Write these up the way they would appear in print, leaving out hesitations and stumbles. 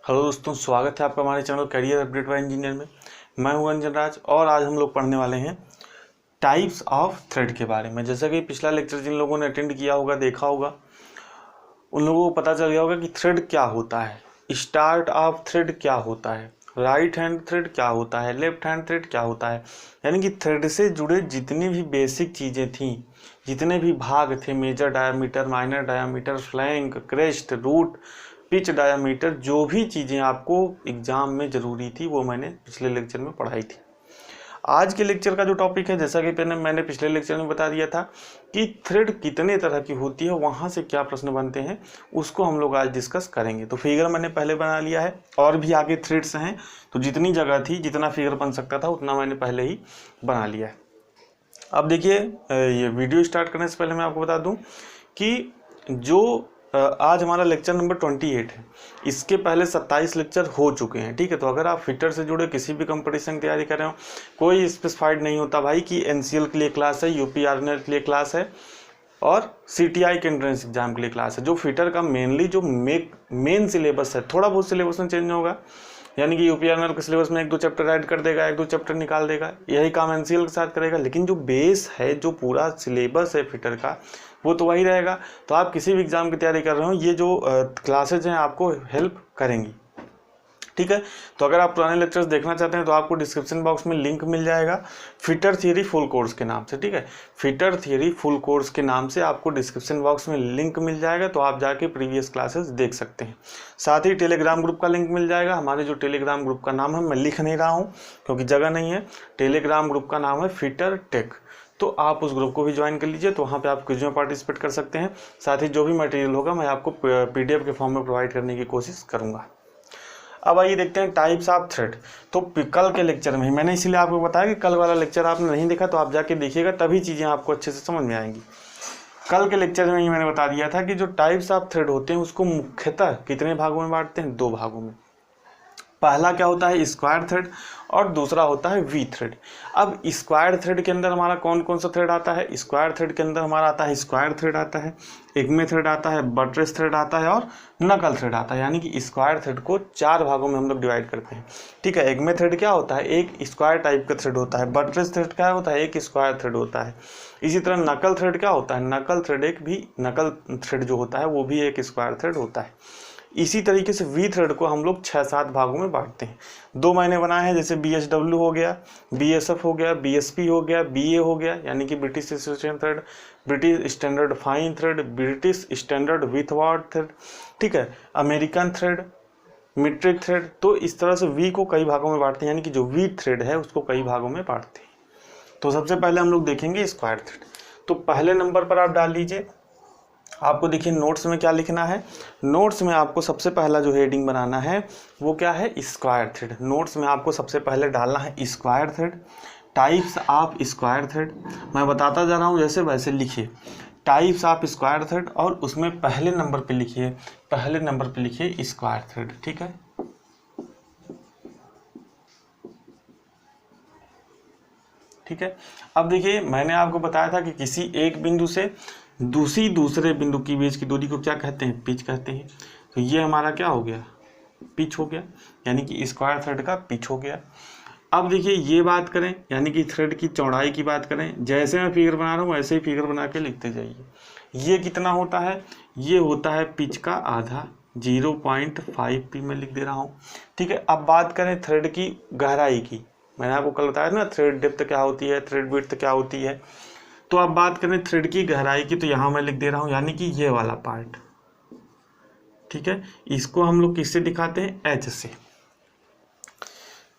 Hello दोस्तों, स्वागत है आपका हमारे channel career update bye engineer में। मैं हूं अंजन राज और आज हम लोग पढ़ने वाले हैं टाइप्स ऑफ थ्रेड के बारे में। जैसा कि पिछला लेक्चर जिन लोगों ने अटेंड किया होगा, देखा होगा, उन लोगों को पता चल गया होगा कि थ्रेड क्या होता है, स्टार्ट ऑफ थ्रेड क्या होता है, राइट हैंड थ्रेड क्या होता है, लेफ्ट हैंड थ्रेड क्या होता है। यानी कि थ्रेड से जुड़े जितनी भी बेसिक चीज़ें थीं, जितने भी भाग थे, major diameter, minor diameter, flank, crest, root, pitch diameter, जो भी चीज़ें आपको एग्जाम में ज़रूरी थी वो मैंने पिछले लेक्चर में पढ़ाई थी। आज के लेक्चर का जो टॉपिक है, जैसा कि मैंने पिछले लेक्चर में बता दिया था कि थ्रेड कितने तरह की होती है, वहाँ से क्या प्रश्न बनते हैं, उसको हम लोग आज डिस्कस करेंगे। तो फिगर मैंने पहले बना लिया है और भी आगे थ्रेड्स हैं, तो जितनी जगह थी, जितना फिगर बन सकता था उतना मैंने पहले ही बना लिया है। अब देखिए, ये वीडियो स्टार्ट करने से पहले मैं आपको बता दूं कि जो आज हमारा लेक्चर नंबर 28 है, इसके पहले 27 लेक्चर हो चुके हैं। ठीक है, तो अगर आप फिटर से जुड़े किसी भी कंपटीशन की तैयारी कर रहे हो, कोई स्पेसिफाइड नहीं होता भाई कि एनसीएल के लिए क्लास है, यूपी आर्मी के लिए क्लास है और सीटीआई के एंट्रेंस एग्जाम के लिए क्लास है। जो फिटर का मेनली जो मेन सिलेबस है, थोड़ा बहुत सिलेबस में चेंज होगा, यानी कि यूपीआरएल के सिलेबस में 1-2 चैप्टर ऐड कर देगा, 1-2 चैप्टर निकाल देगा, यही काम एनसीएल के साथ करेगा। लेकिन जो बेस है, जो पूरा सिलेबस है फिटर का, वो तो वही रहेगा। तो आप किसी भी एग्जाम की तैयारी कर रहे हो, ये जो क्लासेज हैं आपको हेल्प करेंगी। ठीक है, तो अगर आप पुराने लेक्चर्स देखना चाहते हैं तो आपको डिस्क्रिप्शन बॉक्स में लिंक मिल जाएगा फिटर थियरी फुल कोर्स के नाम से। ठीक है, फिटर थियरी फुल कोर्स के नाम से आपको डिस्क्रिप्शन बॉक्स में लिंक मिल जाएगा, तो आप जाके प्रीवियस क्लासेस देख सकते हैं। साथ ही टेलीग्राम ग्रुप का लिंक मिल जाएगा। हमारे जो टेलीग्राम ग्रुप का नाम है, मैं लिख नहीं रहा हूँ क्योंकि जगह नहीं है, टेलीग्राम ग्रुप का नाम है फिटर टेक। तो आप उस ग्रुप को भी ज्वाइन कर लीजिए, तो वहाँ पे आप क्विज में पार्टिसिपेट कर सकते हैं। साथ ही जो भी मटेरियल होगा मैं आपको पीडीएफ के फॉर्म में प्रोवाइड करने की कोशिश करूँगा। अब आइए देखते हैं टाइप्स ऑफ थ्रेड। तो कल के लेक्चर में ही मैंने इसीलिए आपको बताया कि कल वाला लेक्चर आपने नहीं देखा तो आप जाके देखिएगा, तभी चीज़ें आपको अच्छे से समझ में आएंगी। कल के लेक्चर में ही मैंने बता दिया था कि जो टाइप्स ऑफ थ्रेड होते हैं उसको मुख्यतः कितने भागों में बांटते हैं, 2 भागों में। पहला क्या होता है, स्क्वायर थ्रेड, और दूसरा होता है वी थ्रेड। अब स्क्वायर थ्रेड के अंदर हमारा कौन कौन सा थ्रेड आता है? स्क्वायर थ्रेड के अंदर हमारा आता है स्क्वायर थ्रेड आता है, एग्मे थ्रेड आता है, बटरेस थ्रेड आता है और नकल थ्रेड आता है। यानी कि स्क्वायर थ्रेड को 4 भागों में हम लोग डिवाइड करते हैं। ठीक है, एग्मे थ्रेड क्या होता है? एक स्क्वायर टाइप का थ्रेड होता है। बटरेस थ्रेड क्या होता है? एक स्क्वायर थ्रेड होता है। इसी तरह नकल थ्रेड क्या होता है? नकल थ्रेड जो होता है वो भी एक स्क्वायर थ्रेड होता है। इसी तरीके से वी थ्रेड को हम लोग 6-7 भागों में बांटते हैं। 2 मैंने बनाए हैं, जैसे BSW हो गया, BSF हो गया, BSP हो गया, BA हो गया, यानी कि British association thread, British standard fine thread, British standard Whitworth thread, ठीक है, अमेरिकन थ्रेड, मीट्रिक थ्रेड। तो इस तरह से वी को कई भागों में बांटते हैं, यानी कि जो वी थ्रेड है उसको कई भागों में बांटते हैं। तो सबसे पहले हम लोग देखेंगे स्क्वायर थ्रेड। तो पहले नंबर पर आप डाल लीजिए, आपको देखिए नोट्स में क्या लिखना है। नोट्स में आपको सबसे पहला जो हेडिंग बनाना है वो क्या है? Square thread. नोट्स में आपको सबसे पहले डालना है square thread, types of square thread. मैं बताता जा रहा हूँ, जैसे वैसे लिखिए, टाइप्स ऑफ स्क्वायर थ्रेड, और उसमें पहले नंबर पे लिखिए स्क्वायर थ्रेड। ठीक है, ठीक है। अब देखिए, मैंने आपको बताया था कि किसी एक बिंदु से दूसरे बिंदु की बीच की दूरी को क्या कहते हैं? पिच कहते हैं। तो ये हमारा क्या हो गया? पिच हो गया, यानी कि स्क्वायर थ्रेड का पिच हो गया। अब देखिए, ये बात करें, यानी कि थ्रेड की चौड़ाई की बात करें, जैसे मैं फिगर बना रहा हूँ वैसे ही फिगर बना के लिखते जाइए। ये कितना होता है? ये होता है पिच का आधा, 0.5p में लिख दे रहा हूँ। ठीक है, अब बात करें थ्रेड की गहराई की। मैंने आपको कल बताया था ना, थ्रेड डेप्थ क्या होती है, थ्रेड विड्थ क्या होती है। तो अब बात करें थ्रेड की गहराई की, तो यहाँ मैं लिख दे रहा हूँ, यानी कि ये वाला पार्ट। ठीक है, इसको हम लोग किससे दिखाते हैं? H से।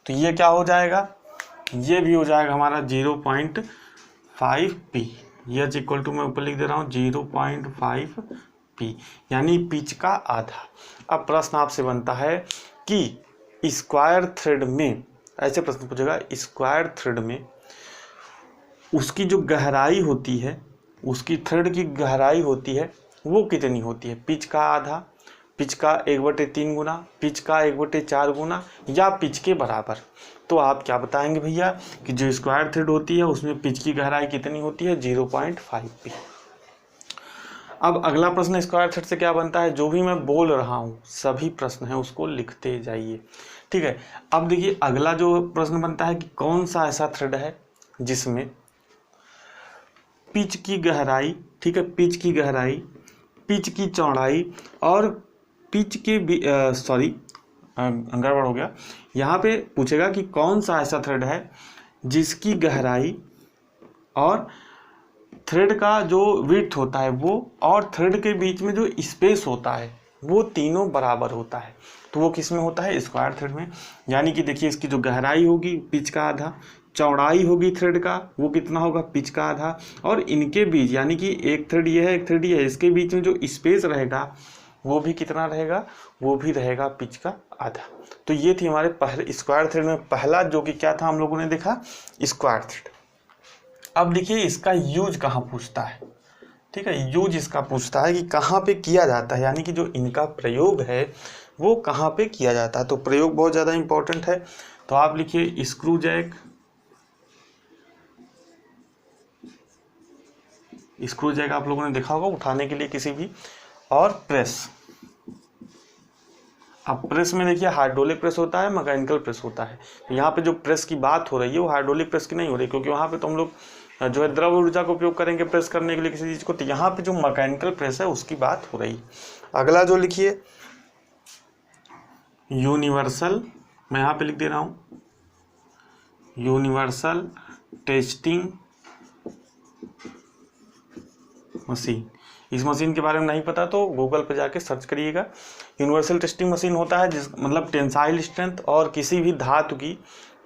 तो ये क्या हो जाएगा? ये भी हो जाएगा हमारा 0.5p। ये इक्वल टू, मैं ऊपर लिख दे रहा हूँ 0.5p, यानी पिच का आधा। अब प्रश्न आपसे बनता है कि स्क्वायर थ्रेड में, ऐसे प्रश्न पूछेगा, स्क्वायर थ्रेड में उसकी जो गहराई होती है, उसकी थ्रेड की गहराई होती है वो कितनी होती है? पिच का आधा, पिच का 1/3 गुना, पिच का 1/4 गुना, या पिच के बराबर। तो आप क्या बताएंगे भैया कि जो स्क्वायर थ्रेड होती है उसमें पिच की गहराई कितनी होती है? 0.5p। अब अगला प्रश्न स्क्वायर थ्रेड से क्या बनता है, जो भी मैं बोल रहा हूँ सभी प्रश्न है उसको लिखते जाइए, ठीक है। अब देखिए अगला जो प्रश्न बनता है कि कौन सा ऐसा थ्रेड है जिसमें पिच की गहराई, ठीक है, पिच की गहराई, पिच की चौड़ाई और पिच के गड़बड़ हो गया, यहाँ पे पूछेगा कि कौन सा ऐसा थ्रेड है जिसकी गहराई और थ्रेड का जो विड्थ होता है वो और थ्रेड के बीच में जो स्पेस होता है वो तीनों बराबर होता है। तो वो किस में होता है, स्क्वायर थ्रेड में। यानी कि देखिए इसकी जो गहराई होगी पिच का आधा, चौड़ाई होगी थ्रेड का वो कितना होगा, पिच का आधा, और इनके बीच यानी कि एक थ्रेड ये है एक थ्रेड ये है, इसके बीच में जो स्पेस रहेगा वो भी कितना रहेगा, वो भी रहेगा पिच का आधा। तो ये थी हमारे पहले स्क्वायर थ्रेड में पहला जो कि क्या था हम लोगों ने देखा, स्क्वायर थ्रेड। अब देखिए इसका यूज कहाँ पूछता है, ठीक है, यूज इसका पूछता है कि कहाँ पे किया जाता है, यानी कि जो इनका प्रयोग है वो कहाँ पे किया जाता है। तो प्रयोग बहुत ज़्यादा इंपॉर्टेंट है। तो आप लिखिए स्क्रू जैक, स्क्रू जैक आप लोगों ने देखा होगा उठाने के लिए किसी भी, और प्रेस। अब प्रेस में देखिए हाइड्रोलिक प्रेस होता है, मैकेनिकल प्रेस होता है। तो यहाँ पे जो प्रेस की बात हो रही है वो हाइड्रोलिक प्रेस की नहीं हो रही, क्योंकि वहाँ पे तो हम लोग जो है द्रव ऊर्जा का उपयोग करेंगे प्रेस करने के लिए किसी चीज़ को। तो यहाँ पे जो मैकेनिकल प्रेस है उसकी बात हो रही है। अगला जो लिखिए यूनिवर्सल, मैं यहाँ पे लिख दे रहा हूँ यूनिवर्सल टेस्टिंग मशीन। इस मशीन के बारे में नहीं पता तो गूगल पे जाके सर्च करिएगा। यूनिवर्सल टेस्टिंग मशीन होता है जिस मतलब टेंसाइल स्ट्रेंथ और किसी भी धातु की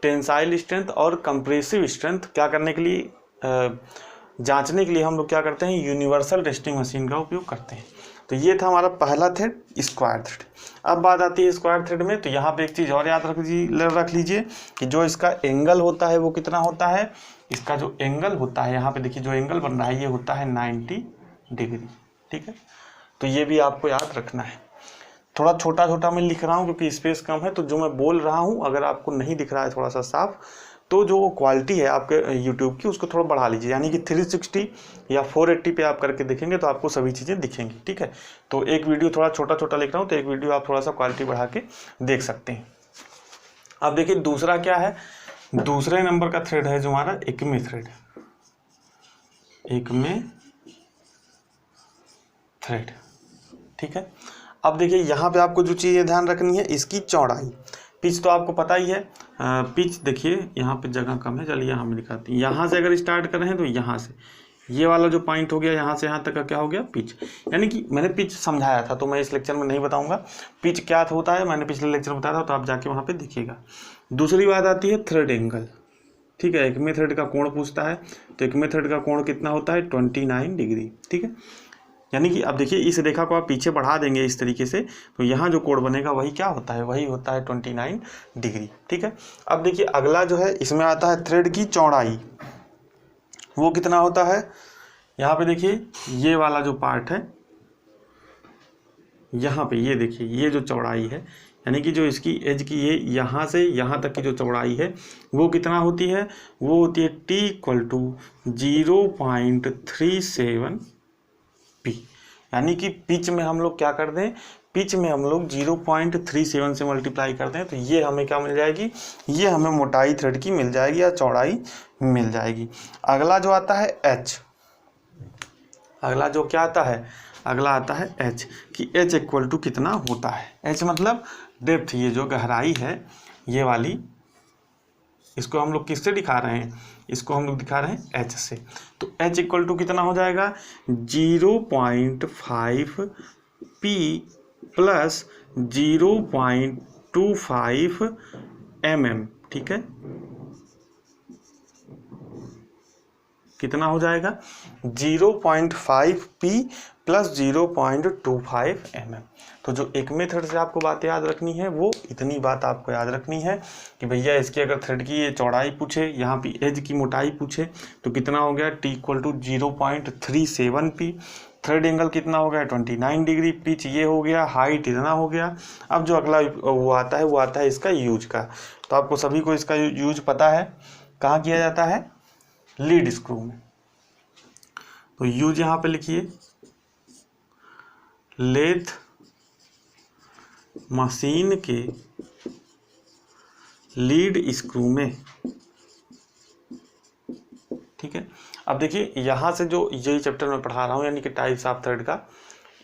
टेंसाइल स्ट्रेंथ और कंप्रेसिव स्ट्रेंथ क्या करने के लिए, जांचने के लिए हम लोग क्या करते हैं, यूनिवर्सल टेस्टिंग मशीन का उपयोग करते हैं। तो ये था हमारा पहला थ्रेड स्क्वायर थ्रेड। अब बात आती है स्क्वायर थ्रेड में, तो यहाँ पे एक चीज़ और याद रख लीजिए कि जो इसका एंगल होता है वो कितना होता है, इसका जो एंगल होता है यहाँ पे देखिए जो एंगल बन रहा है ये होता है 90 डिग्री, ठीक है। तो ये भी आपको याद रखना है। थोड़ा छोटा छोटा मैं लिख रहा हूँ क्योंकि स्पेस कम है, तो जो मैं बोल रहा हूँ अगर आपको नहीं दिख रहा है थोड़ा सा साफ, तो जो क्वालिटी है आपके यूट्यूब की उसको थोड़ा बढ़ा लीजिए, यानी कि 360 या 480 पे आप करके देखेंगे तो आपको सभी चीज़ें दिखेंगी, ठीक है। तो एक वीडियो थोड़ा छोटा छोटा लिख रहा हूँ तो एक वीडियो आप थोड़ा सा क्वालिटी बढ़ा के देख सकते हैं। अब देखिए दूसरा क्या है, दूसरे नंबर का थ्रेड है जो हमारा एकमे थ्रेड, एकमे थ्रेड, ठीक है। अब देखिए यहाँ पे आपको जो चीज़ ध्यान रखनी है इसकी चौड़ाई, पिच तो आपको पता ही है, पिच देखिए यहाँ पे जगह कम है, चलिए यहाँ में दिखाते हैं। यहाँ से अगर स्टार्ट कर रहे हैं तो यहाँ से ये वाला जो पॉइंट हो गया यहाँ से यहाँ तक का क्या हो गया, पिच। यानी कि मैंने पिच समझाया था तो मैं इस लेक्चर में नहीं बताऊंगा पिच क्या होता है, मैंने पिछले लेक्चर में बताया था, तो आप जाके वहाँ पे देखिएगा। दूसरी बात आती है थ्रेड एंगल, ठीक है। एकमे थ्रेड का कोण पूछता है, तो एकमे थ्रेड का कोण कितना होता है, 29 डिग्री, ठीक है। यानी कि अब देखिए इस रेखा को आप पीछे बढ़ा देंगे इस तरीके से, तो यहाँ जो कोण बनेगा वही क्या होता है, वही होता है 29 डिग्री, ठीक है। अब देखिए अगला जो है इसमें आता है थ्रेड की चौड़ाई, वो कितना होता है। यहाँ पे देखिए ये वाला जो पार्ट है यहाँ पे ये देखिए ये जो चौड़ाई है, यानी कि जो इसकी एज की ये यहाँ से यहाँ तक की जो चौड़ाई है वो कितना होती है, वो होती है T = 0.37 पी। यानी कि पिच में हम लोग क्या कर दें, पिच में हम लोग 0.37 से मल्टीप्लाई कर दें तो ये हमें क्या मिल जाएगी, ये हमें मोटाई थ्रेड की मिल जाएगी या चौड़ाई मिल जाएगी। अगला जो आता है एच, अगला जो क्या आता है, अगला आता है एच, कि एच इक्वल टू कितना होता है। एच मतलब डेप्थ, ये जो गहराई है ये वाली, इसको हम लोग किससे दिखा रहे हैं, इसको हम लोग दिखा रहे हैं एच से। तो एच इक्वल टू कितना हो जाएगा, 0.5 पी प्लस 0.25 mm, ठीक है। कितना हो जाएगा 0.5 पी प्लस 0.25 mm। तो जो एकमे थ्रेड से आपको बात याद रखनी है वो इतनी बात आपको याद रखनी है कि भैया इसकी अगर थ्रेड की ये चौड़ाई पूछे, यहाँ पे एज की मोटाई पूछे तो कितना हो गया, T = 0.37 पी, थ्रेड एंगल कितना हो गया 29 डिग्री, पिच ये हो गया, हाइट इतना हो गया। अब जो अगला वो आता है इसका यूज का। तो आपको सभी को इसका यूज पता है, कहाँ किया जाता है, लीड स्क्रू में। तो यूज यहाँ पे लिखिए लेथ मशीन के लीड स्क्रू में। ठीक है, अब देखिए यहाँ से जो यही चैप्टर मैं पढ़ा रहा हूँ यानी कि टाइप्स ऑफ थ्रेड का,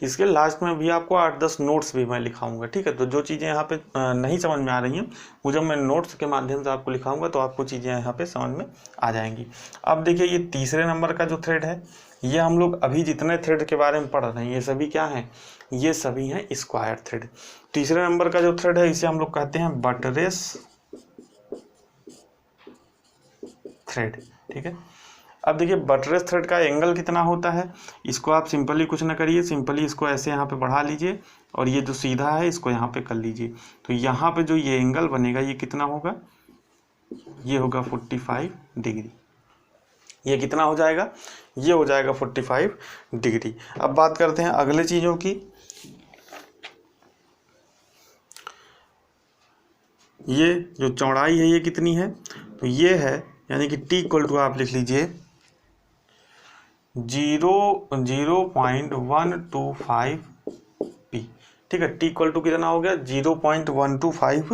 इसके लास्ट में भी आपको 8-10 नोट्स भी मैं लिखाऊंगा। ठीक है, तो जो चीज़ें यहाँ पे नहीं समझ में आ रही हैं वो जब मैं नोट्स के माध्यम से आपको लिखाऊंगा तो आपको चीज़ें यहाँ पे समझ में आ जाएंगी। अब देखिए ये तीसरे नंबर का जो थ्रेड है, ये हम लोग अभी जितने थ्रेड के बारे में पढ़ रहे हैं ये सभी क्या हैं, ये सभी हैं स्क्वायर थ्रेड। तीसरे नंबर का जो थ्रेड है इसे हम लोग कहते हैं बटरेस थ्रेड। ठीक है, अब देखिए बटरेस थ्रेड का एंगल कितना होता है, इसको आप सिंपली कुछ ना करिए, सिंपली इसको ऐसे यहाँ पे बढ़ा लीजिए और ये जो सीधा है इसको यहाँ पे कर लीजिए। तो यहाँ पे जो ये एंगल बनेगा ये कितना होगा, ये होगा 45 डिग्री। ये कितना हो जाएगा, ये हो जाएगा 45 डिग्री। अब बात करते हैं अगले चीज़ों की। ये जो चौड़ाई है ये कितनी है, तो ये है यानी कि T इक्वल टू आप लिख लीजिए 0.125 पी। ठीक है, T इक्वल टू कितना हो गया 0.125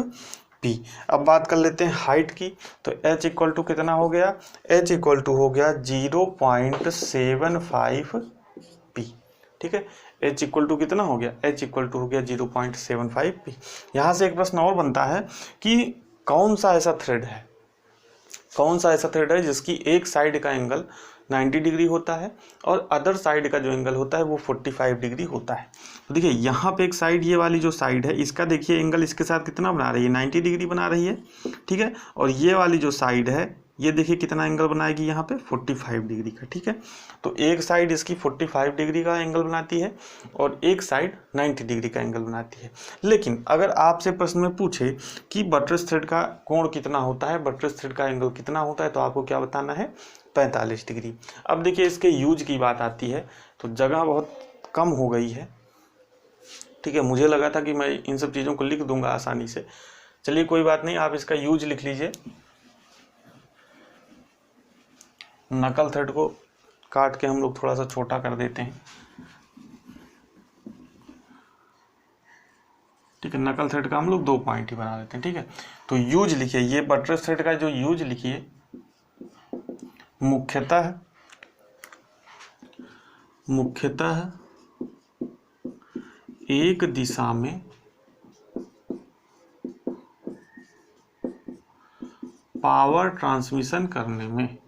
पी। अब बात कर लेते हैं हाइट की, तो H इक्वल टू कितना हो गया, H इक्वल टू हो गया 0.75 पी। ठीक है, H इक्वल टू कितना हो गया, H इक्वल टू हो गया 0.75 पी। यहाँ से एक प्रश्न और बनता है कि कौन सा ऐसा थ्रेड है जिसकी एक साइड का एंगल 90 डिग्री होता है और अदर साइड का जो एंगल होता है वो 45 डिग्री होता है। तो देखिए यहाँ पे एक साइड, ये वाली जो साइड है इसका देखिए एंगल इसके साथ कितना बना रही है, 90 डिग्री बना रही है। ठीक है, और ये वाली जो साइड है ये देखिए कितना एंगल बनाएगी यहाँ पे 45 डिग्री का। ठीक है, तो एक साइड इसकी 45 डिग्री का एंगल बनाती है और एक साइड 90 डिग्री का एंगल बनाती है। लेकिन अगर आपसे प्रश्न में पूछे कि बटरेस थ्रेड का कोण कितना होता है, बटरेस थ्रेड का एंगल कितना होता है, तो आपको क्या बताना है, 45 डिग्री। अब देखिए इसके यूज की बात आती है तो जगह बहुत कम हो गई है। ठीक है, मुझे लगा था कि मैं इन सब चीज़ों को लिख दूंगा आसानी से, चलिए कोई बात नहीं, आप इसका यूज लिख लीजिए। नकल थ्रेड को काट के हम लोग थोड़ा सा छोटा कर देते हैं। ठीक है, नकल थ्रेड का हम लोग 2 पॉइंट ही बना देते हैं। ठीक है, तो यूज लिखिए, ये बटरेस थ्रेड का जो यूज लिखिए, मुख्यतः एक दिशा में पावर ट्रांसमिशन करने में।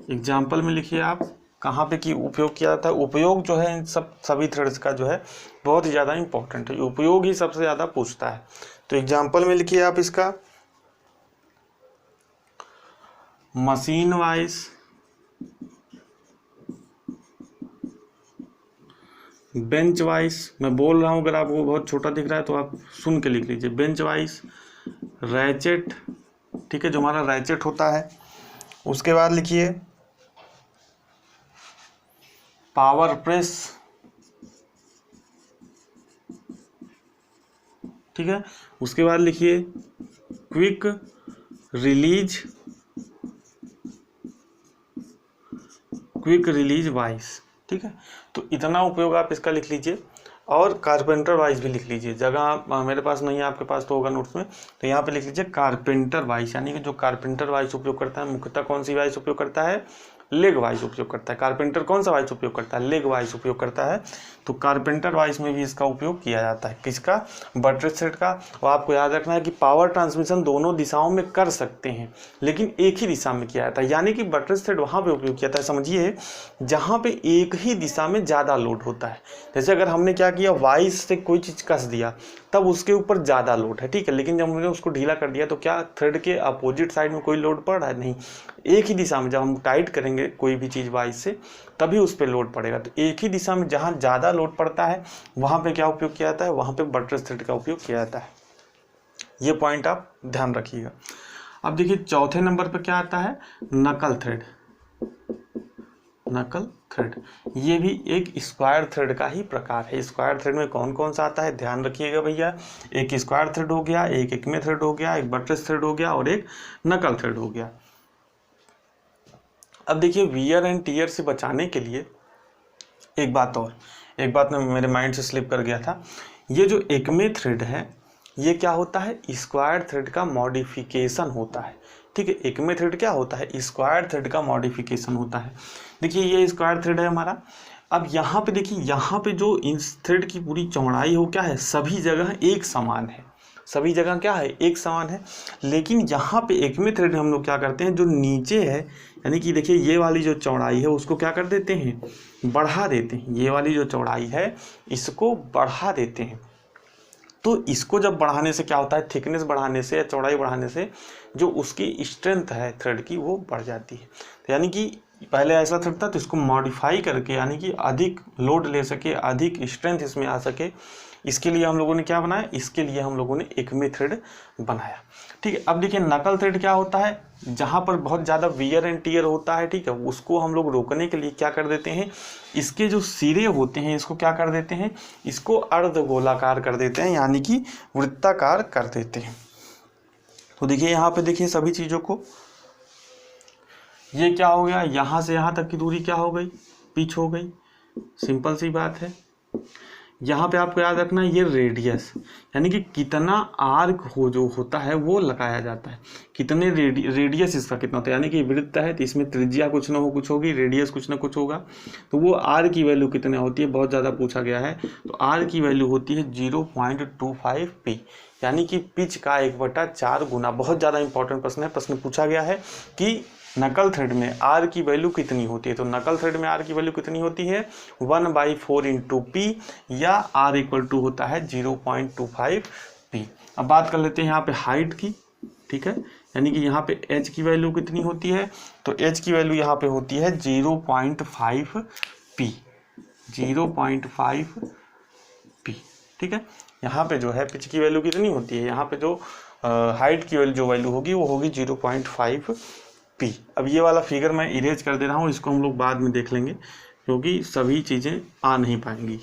एग्जाम्पल में लिखिए आप कहाँ पे की उपयोग किया जाता है। उपयोग जो है इन सभी थ्रेड्स का जो है बहुत ही ज़्यादा इंपॉर्टेंट है, उपयोग ही सबसे ज़्यादा पूछता है। तो एग्जाम्पल में लिखिए आप इसका, मशीन वाइज बेंच वाइज, मैं बोल रहा हूँ अगर आपको बहुत छोटा दिख रहा है तो आप सुन के लिख लीजिए, बेंच वाइज रैचेट। ठीक है, जो हमारा रैचेट होता है। उसके बाद लिखिए पावर प्रेस। ठीक है, उसके बाद लिखिए क्विक रिलीज वाइस। ठीक है, तो इतना उपयोग आप इसका लिख लीजिए और कारपेंटर वाइस भी लिख लीजिए। जगह मेरे पास नहीं है, आपके पास तो होगा नोट्स में, तो यहाँ पे लिख लीजिए कारपेंटर वाइस, यानी कि जो कारपेंटर वाइस उपयोग करता है मुख्यतः कौन सी वाइस उपयोग करता है, लेग वाइस उपयोग करता है। कारपेंटर कौन सा वाइस उपयोग करता है, लेग वाइस उपयोग करता है। तो कारपेंटर वाइस में भी इसका उपयोग किया जाता है, किसका, बटरेस थ्रेड का। और आपको याद रखना है कि पावर ट्रांसमिशन दोनों दिशाओं में कर सकते हैं लेकिन एक ही दिशा में किया जाता है, यानी कि बटरेस थ्रेड वहाँ पे उपयोग किया जाता है, समझिए, जहाँ पे एक ही दिशा में ज़्यादा लोड होता है। जैसे अगर हमने क्या किया, वाइस से कोई चीज़ कस दिया तब उसके ऊपर ज़्यादा लोड है। ठीक है, लेकिन जब हमने उसको ढीला कर दिया तो क्या थ्रेड के अपोजिट साइड में कोई लोड पड़ रहा है, नहीं। एक ही दिशा में जब हम टाइट करेंगे कोई भी चीज़ वाइस से तभी उस पर लोड पड़ेगा। तो एक ही दिशा में जहाँ ज़्यादा लोड पड़ता है वहाँ पे क्या उपयोग किया जाता है, वहाँ पे बटरेस थ्रेड का उपयोग किया जाता है। ये पॉइंट आप ध्यान रखिएगा। अब देखिए चौथे नंबर पे क्या आता है, नकल थ्रेड। नकल थ्रेड। ये भी एक स्क्वायर थ्रेड का ही प्रकार है। स्क्वायर थ्रेड में कौन कौन सा आता है ध्यान रखिएगा भैया, एक स्क्वायर थ्रेड हो गया, एक एक्मे थ्रेड हो गया, एक बट्रेस थ्रेड हो गया और एक नकल थ्रेड हो गया। अब देखिए वियर एंड टियर से बचाने के लिए एक बात मेरे माइंड से स्लिप कर गया था। ये जो एक्मे थ्रेड है ये क्या होता है, स्क्वायर थ्रेड का मॉडिफिकेशन होता है। ठीक है, एक्मे थ्रेड क्या होता है, स्क्वायर थ्रेड का मॉडिफिकेशन होता है। देखिए ये स्क्वायर थ्रेड है हमारा। अब यहाँ पे देखिए, यहाँ पे जो इस थ्रेड की पूरी चौड़ाई हो क्या है, सभी जगह एक समान है, सभी जगह क्या है एक समान है। लेकिन यहाँ पे एक्मे थ्रेड हम लोग क्या करते हैं, जो नीचे है यानी कि देखिए ये वाली जो चौड़ाई है उसको क्या कर देते हैं, बढ़ा देते हैं। ये वाली जो चौड़ाई है इसको बढ़ा देते हैं। तो इसको जब बढ़ाने से क्या होता है, थिकनेस बढ़ाने से या चौड़ाई बढ़ाने से जो उसकी स्ट्रेंथ है थ्रेड की वो बढ़ जाती है। तो यानी कि पहले ऐसा थ्रेड था तो इसको मॉडिफाई करके यानी कि अधिक लोड ले सके, अधिक स्ट्रेंथ इसमें आ सके, इसके लिए हम लोगों ने क्या बनाया, इसके लिए हम लोगों ने एक्मे थ्रेड बनाया। ठीक है, अब देखिए नकल थ्रेड क्या होता है, जहाँ पर बहुत ज़्यादा वियर एंड टियर होता है, ठीक है, उसको हम लोग रोकने के लिए क्या कर देते हैं, इसके जो सिरे होते हैं इसको क्या कर देते हैं, इसको अर्ध गोलाकार कर देते हैं यानी कि वृत्ताकार कर देते हैं। तो देखिए यहाँ पे देखिए सभी चीज़ों को, ये क्या हो गया, यहाँ से यहाँ तक की दूरी क्या हो गई, पिच हो गई, सिंपल सी बात है। यहाँ पे आपको याद रखना ये रेडियस यानी कि कितना आर्क हो जो होता है वो लगाया जाता है, कितने रेडियस इसका कितना होता है, यानी कि वृत्त है तो इसमें त्रिज्या कुछ ना हो कुछ होगी, रेडियस कुछ ना कुछ होगा, तो वो आर की वैल्यू कितने होती है, बहुत ज़्यादा पूछा गया है। तो आर की वैल्यू होती है 0.25 पी यानी कि पिच का 1/4 गुना। बहुत ज़्यादा इंपॉर्टेंट प्रश्न है, प्रश्न पूछा गया है कि नकल थ्रेड में आर की वैल्यू कितनी होती है। तो नकल थ्रेड में आर की वैल्यू कितनी होती है, 1/4 इंटू पी या आर इक्वल टू होता है 0.25 पी। अब बात कर लेते हैं यहाँ पे हाइट की, ठीक है, यानी कि यहाँ पे एच की वैल्यू कितनी होती है, तो एच की वैल्यू यहाँ पे होती है 0.5 पी, 0.5 पी। ठीक है, यहाँ पे जो है पिच की वैल्यू कितनी होती है, यहाँ पे जो हाइट की वैल्यू जो वैल्यू होगी वो होगी 0.5 पी। अब ये वाला फिगर मैं इरेज कर दे रहा हूँ, इसको हम लोग बाद में देख लेंगे क्योंकि सभी चीज़ें आ नहीं पाएंगी।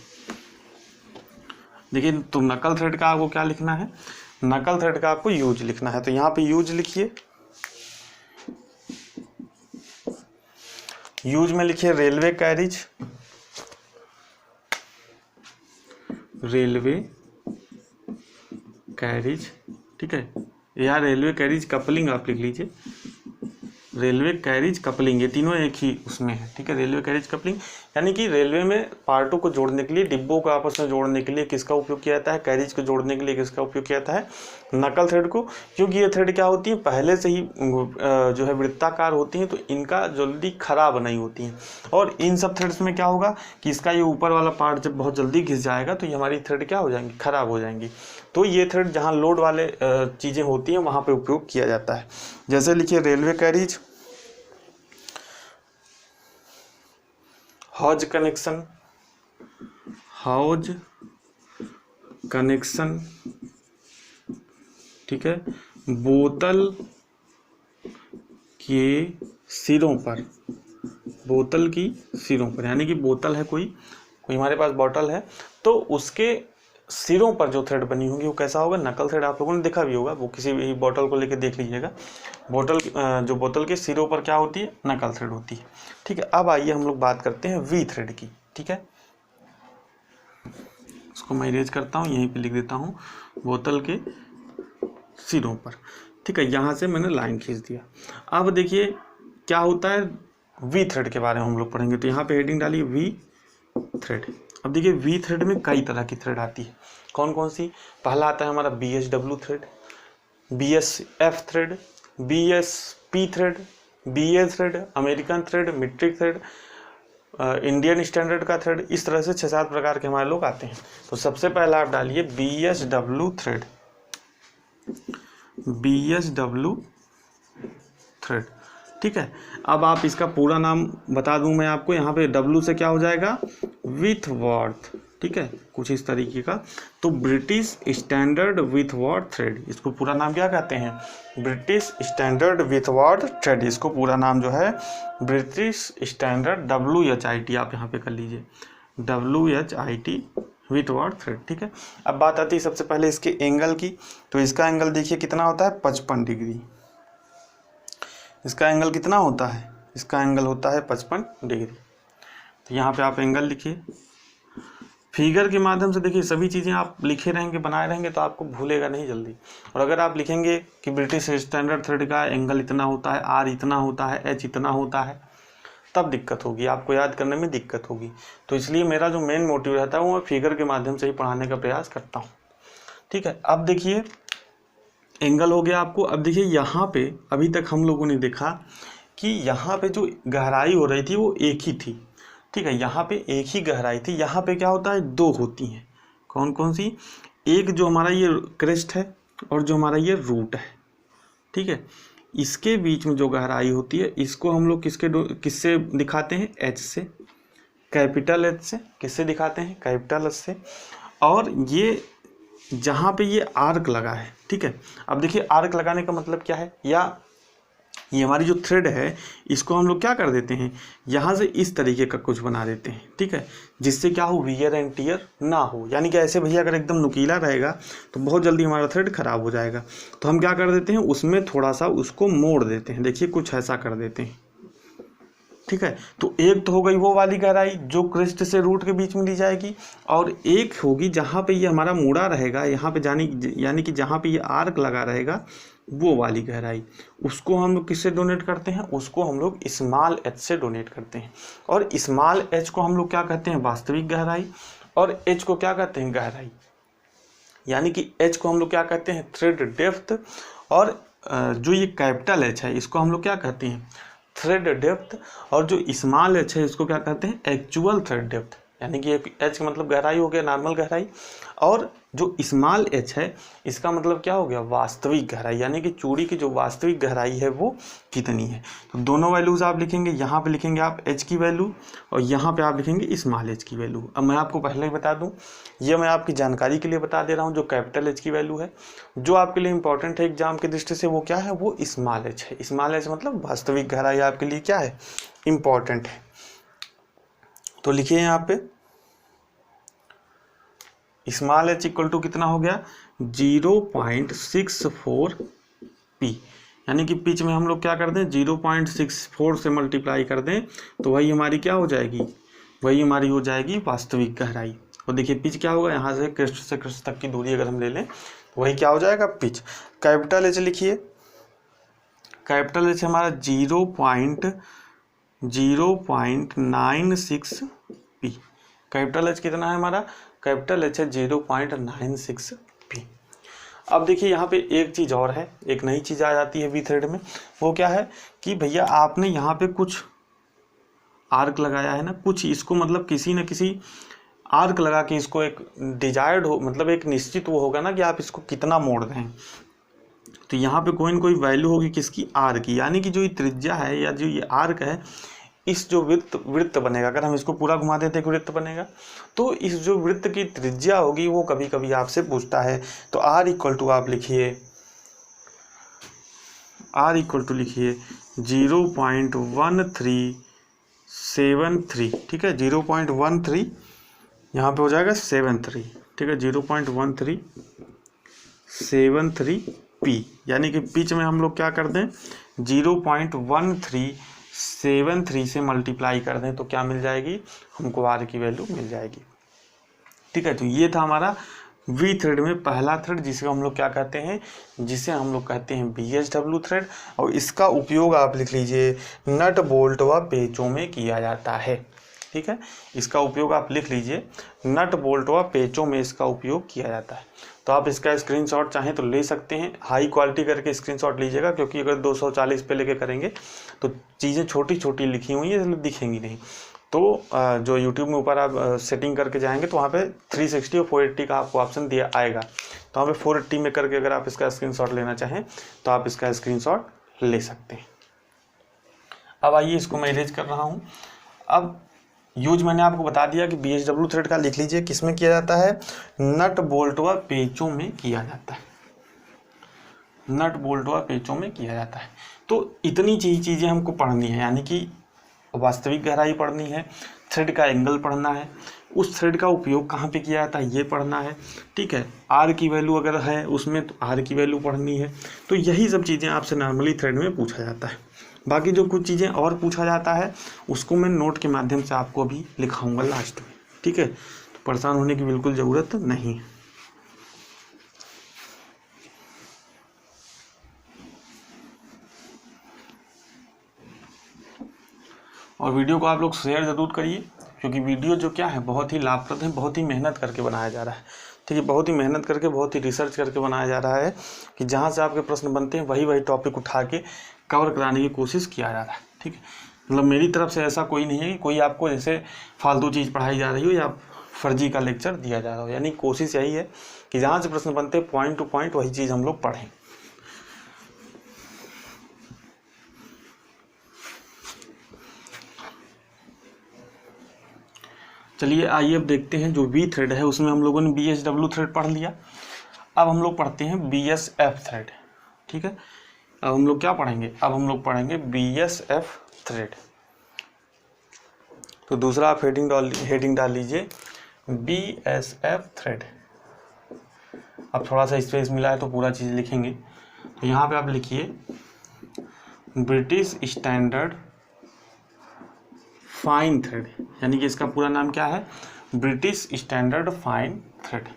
देखिए तो नकल थ्रेड का आपको क्या लिखना है, नकल थ्रेड का आपको यूज लिखना है। तो यहाँ पे यूज लिखिए, यूज में लिखिए रेलवे कैरिज, रेलवे कैरिज, ठीक है, या रेलवे कैरिज कपलिंग आप लिख लीजिए, रेलवे कैरिज कपलिंग, ये तीनों एक ही उसमें है। ठीक है, रेलवे कैरिज कपलिंग यानी कि रेलवे में पार्टों को जोड़ने के लिए, डिब्बों को आपस में जोड़ने के लिए किसका उपयोग किया जाता है, कैरिज को जोड़ने के लिए किसका उपयोग किया जाता है, नकल थ्रेड को। क्योंकि ये थ्रेड क्या होती है, पहले से ही जो है वृत्ताकार होती हैं, तो इनका जल्दी खराब नहीं होती हैं। और इन सब थ्रेड्स में क्या होगा कि इसका ये ऊपर वाला पार्ट जब बहुत जल्दी घिस जाएगा तो ये हमारी थ्रेड क्या हो जाएंगी, खराब हो जाएंगी। तो ये थ्रेड जहाँ लोड वाले चीज़ें होती हैं वहाँ पर उपयोग किया जाता है। जैसे लिखिए रेलवे कैरिज, हौज कनेक्शन, हौज कनेक्शन, ठीक है, बोतल के सिरों पर, बोतल की सिरों पर यानी कि बोतल है, कोई हमारे पास बोतल है तो उसके सिरों पर जो थ्रेड बनी होगी वो कैसा होगा, नकल थ्रेड। आप लोगों ने देखा भी होगा, वो किसी भी बोतल को लेकर देख लीजिएगा, जो बोतल के सिरों पर क्या होती है, नकल थ्रेड होती है। ठीक है, अब आइए हम लोग बात करते हैं वी थ्रेड की। ठीक है, उसको मैं इरेज करता हूँ, यहीं पे लिख देता हूँ बोतल के सिरों पर। ठीक है, यहाँ से मैंने लाइन खींच दिया। अब देखिए क्या होता है, वी थ्रेड के बारे में हम लोग पढ़ेंगे। तो यहाँ पे हेडिंग डालिए वी थ्रेड। अब देखिए वी थ्रेड में कई तरह की थ्रेड आती है, कौन कौन सी, पहला आता है हमारा BSW thread, BSF thread, BSP thread, BA thread, American thread, metric thread, Indian standard का थ्रेड। इस तरह से 6-7 प्रकार के हमारे लोग आते हैं। तो सबसे पहला आप डालिए BSW थ्रेड, BSW थ्रेड। ठीक है, अब आप इसका पूरा नाम बता दूं मैं आपको, यहाँ पे W से क्या हो जाएगा, विथ वर्थ, ठीक है, कुछ इस तरीके का। तो ब्रिटिश स्टैंडर्ड विथवर्ड थ्रेड, इसको पूरा नाम क्या कहते हैं, ब्रिटिश स्टैंडर्ड विथवर्ड थ्रेड, इसको पूरा नाम जो है ब्रिटिश स्टैंडर्ड WHIT आप यहाँ पे कर लीजिए, WHIT विथवर्ड थ्रेड। ठीक है, अब बात आती है सबसे पहले इसके एंगल की। तो इसका एंगल देखिए कितना होता है, 55 डिग्री। इसका एंगल कितना होता है, इसका एंगल होता है 55 डिग्री। तो यहाँ पे आप एंगल लिखिए, फिगर के माध्यम से देखिए सभी चीज़ें आप लिखे रहेंगे, बनाए रहेंगे तो आपको भूलेगा नहीं जल्दी। और अगर आप लिखेंगे कि ब्रिटिश स्टैंडर्ड थ्रेड का एंगल इतना होता है, R इतना होता है, H इतना होता है, तब दिक्कत होगी, आपको याद करने में दिक्कत होगी। तो इसलिए मेरा जो मेन मोटिव रहता है वो मैं फिगर के माध्यम से ही पढ़ाने का प्रयास करता हूँ। ठीक है, अब देखिए एंगल हो गया आपको। अब देखिए यहाँ पे अभी तक हम लोगों ने देखा कि यहाँ पे जो गहराई हो रही थी वो एक ही थी। ठीक है, यहाँ पे एक ही गहराई थी। यहाँ पे क्या होता है, दो होती हैं। कौन कौन सी, एक जो हमारा ये क्रेस्ट है और जो हमारा ये रूट है। ठीक है, इसके बीच में जो गहराई होती है इसको हम लोग किससे दिखाते हैं, H से, कैपिटल H से। किससे दिखाते हैं, कैपिटल H से। और ये जहाँ पे ये आर्क लगा है, ठीक है, अब देखिए आर्क लगाने का मतलब क्या है, या ये हमारी जो थ्रेड है इसको हम लोग क्या कर देते हैं, यहाँ से इस तरीके का कुछ बना देते हैं। ठीक है, जिससे क्या हो, वियर एंड टियर ना हो। यानी कि ऐसे भैया अगर एकदम नुकीला रहेगा तो बहुत जल्दी हमारा थ्रेड खराब हो जाएगा। तो हम क्या कर देते हैं, उसमें थोड़ा सा उसको मोड़ देते हैं। देखिए कुछ ऐसा कर देते हैं। ठीक है, तो एक तो हो गई वो वाली गहराई जो क्रेस्ट से रूट के बीच में ली जाएगी, और एक होगी जहाँ पे ये हमारा मुड़ा रहेगा, यहाँ पे यानी कि जहाँ पे ये आर्क लगा रहेगा वो वाली गहराई। उसको हम लोग किससे डोनेट करते हैं, उसको हम लोग स्मॉल h से डोनेट करते हैं। और स्मॉल h को हम लोग क्या कहते हैं, वास्तविक गहराई, और h को क्या कहते हैं, गहराई। यानी कि h को हम लोग क्या कहते हैं, थ्रेड डेप्थ, और जो ये कैपिटल H है इसको हम लोग क्या कहते हैं, थ्रेड डेप्थ, और जो स्मॉल h है इसको क्या कहते हैं, एक्चुअल थ्रेड डेप्थ। यानी कि H का मतलब गहराई हो गया, नॉर्मल गहराई, और जो स्मॉल h है इसका मतलब क्या हो गया, वास्तविक गहराई। यानी कि चूड़ी की जो वास्तविक गहराई है वो कितनी है। तो दोनों वैल्यूज़ आप लिखेंगे, यहाँ पे लिखेंगे आप h की वैल्यू, और यहाँ पे आप लिखेंगे स्मॉल h की वैल्यू। अब मैं आपको पहले ही बता दूँ, ये मैं आपकी जानकारी के लिए बता दे रहा हूँ। जो कैपिटल H की वैल्यू है, जो आपके लिए इंपॉर्टेंट है एग्जाम की दृष्टि से, वो क्या है, वो स्मॉल h है। स्मॉल h मतलब वास्तविक गहराई आपके लिए क्या है, इम्पॉर्टेंट है। तो लिखिए यहाँ पे स्मॉल h इक्वल टू कितना हो गया, 0.64 p। यानी कि पिच में हम लोग क्या कर दें, 0.64 से मल्टीप्लाई कर दें तो वही हमारी क्या हो जाएगी, वही हमारी हो जाएगी वास्तविक गहराई। और देखिए पिच क्या होगा, यहाँ से क्रेस्ट तक की दूरी अगर हम ले लें तो वही क्या हो जाएगा, पिच। कैपिटल H लिखिए, कैपिटल H हमारा 0.96 p। कैपिटल H कितना है हमारा, कैपिटल H है 0.96 p। अब देखिए यहाँ पे एक चीज़ और है, एक नई चीज़ आ जाती है वी थ्रेड में। वो क्या है कि भैया आपने यहाँ पे कुछ आर्क लगाया है ना, कुछ इसको मतलब किसी न किसी आर्क लगा के इसको एक डिजायर्ड हो, मतलब एक निश्चित वो होगा ना कि आप इसको कितना मोड़ दें। तो यहाँ पे कोई न कोई वैल्यू होगी किसकी, आर की। यानी कि जो ये त्रिज्या है या जो ये आर्क है, इस जो वृत्त बनेगा, अगर हम इसको पूरा घुमा देते हैं कि वृत्त बनेगा, तो इस जो वृत्त की त्रिज्या होगी वो कभी कभी आपसे पूछता है। तो R इक्वल टू आप लिखिए, R इक्वल टू लिखिए 0.1373। ठीक है, 0.13 यहाँ पे हो जाएगा 73। ठीक है, 0.1373 p। यानी कि पिच में हम लोग क्या कर दें, 0.1373 से मल्टीप्लाई कर दें तो क्या मिल जाएगी, हमको R की वैल्यू मिल जाएगी। ठीक है, तो ये था हमारा वी थ्रेड में पहला थ्रेड, जिसे हम लोग क्या कहते हैं, जिसे हम लोग कहते हैं BHW थ्रेड। और इसका उपयोग आप लिख लीजिए नट बोल्ट व पेचों में किया जाता है। ठीक है, इसका उपयोग आप लिख लीजिए, नट बोल्ट व पेचों में इसका उपयोग किया जाता है। तो आप इसका स्क्रीनशॉट चाहें तो ले सकते हैं, हाई क्वालिटी करके स्क्रीनशॉट लीजिएगा, क्योंकि अगर 240 पे लेके करेंगे तो चीज़ें छोटी छोटी लिखी हुई हैं, इसलिए दिखेंगी नहीं। तो जो YouTube में ऊपर आप सेटिंग करके जाएंगे तो वहाँ पे 360 और 480 का आपको ऑप्शन दिया आएगा। तो वहाँ पे 480 में करके अगर आप इसका स्क्रीनशॉट लेना चाहें तो आप इसका स्क्रीनशॉट ले सकते हैं। अब आइए इसको मैं इरेज कर रहा हूँ। अब यूज मैंने आपको बता दिया कि BHW थ्रेड का लिख लीजिए, किसमें किया जाता है, नट बोल्ट व पेचों में किया जाता है, नट बोल्ट व पेचों में किया जाता है। तो इतनी चीज़ें हमको पढ़नी है, यानी कि वास्तविक गहराई पढ़नी है, थ्रेड का एंगल पढ़ना है, उस थ्रेड का उपयोग कहाँ पे किया जाता है ये पढ़ना है, ठीक है। आर की वैल्यू अगर है उसमें तो आर की वैल्यू पढ़नी है। तो यही सब चीज़ें आपसे नॉर्मली थ्रेड में पूछा जाता है। बाकी जो कुछ चीज़ें और पूछा जाता है उसको मैं नोट के माध्यम से आपको अभी लिखाऊंगा लास्ट में, ठीक है। तो परेशान होने की बिल्कुल ज़रूरत नहीं है। और वीडियो को आप लोग शेयर ज़रूर करिए, क्योंकि वीडियो जो क्या है बहुत ही लाभप्रद है, बहुत ही मेहनत करके बनाया जा रहा है, ठीक है। बहुत ही मेहनत करके, बहुत ही रिसर्च करके बनाया जा रहा है कि जहाँ से आपके प्रश्न बनते हैं वही टॉपिक उठा के कवर कराने की कोशिश किया जा रहा है, ठीक है। मतलब मेरी तरफ से ऐसा कोई नहीं है कि कोई आपको जैसे फालतू चीज़ पढ़ाई जा रही हो या फर्जी का लेक्चर दिया जा रहा हो, यानी कोशिश यही है कि जहाँ से प्रश्न बनते हैं पॉइंट टू पॉइंट वही चीज़ हम लोग पढ़ें। चलिए आइए अब देखते हैं, जो बी थ्रेड है उसमें हम लोगों ने BHW थ्रेड पढ़ लिया। अब हम लोग पढ़ते हैं BSF थ्रेड, ठीक है। अब हम लोग क्या पढ़ेंगे, अब हम लोग पढ़ेंगे BSF थ्रेड। तो दूसरा आप हेडिंग डाल लीजिए BSF थ्रेड। अब थोड़ा सा स्पेस मिला है तो पूरा चीज़ लिखेंगे। तो यहाँ पे आप लिखिए ब्रिटिश स्टैंडर्ड फाइन थ्रेड, यानी कि इसका पूरा नाम क्या है, ब्रिटिश स्टैंडर्ड फाइन थ्रेड।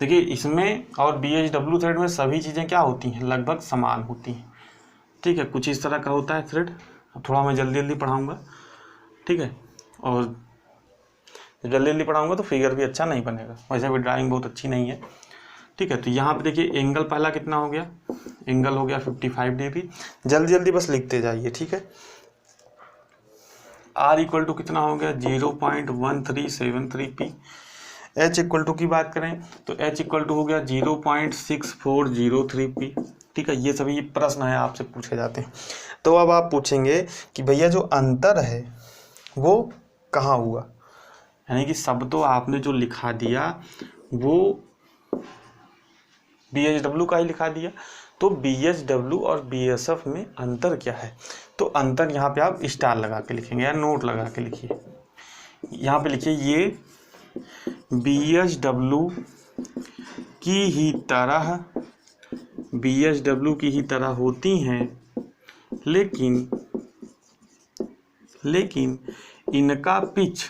देखिए इसमें और BHW थ्रेड में सभी चीज़ें क्या होती हैं, लगभग समान होती हैं, ठीक है। कुछ इस तरह का होता है थ्रेड। अब थोड़ा मैं जल्दी जल्दी पढ़ाऊँगा, ठीक है। और जल्दी जल्दी पढ़ाऊँगा तो फिगर भी अच्छा नहीं बनेगा, वैसे भी ड्राइंग बहुत अच्छी नहीं है, ठीक है। तो यहाँ पे देखिए एंगल पहला कितना हो गया, एंगल हो गया 55 डिग्री। जल्दी जल्दी बस लिखते जाइए, ठीक है। R इक्वल टू कितना हो गया 0.1373 P। H इक्वल टू की बात करें तो H इक्वल टू हो गया 0.6403 P, ठीक है। ये सभी प्रश्न है आपसे पूछे जाते हैं। तो अब आप पूछेंगे कि भैया जो अंतर है वो कहाँ हुआ, यानी कि सब तो आपने जो लिखा दिया वो BHW का ही लिखा दिया, तो BHW और BSF में अंतर क्या है। तो अंतर यहाँ पे आप स्टार लगा के लिखेंगे या नोट लगा के लिखिए। यहाँ पे लिखिए ये BHW की ही तरह होती हैं, लेकिन इनका पिच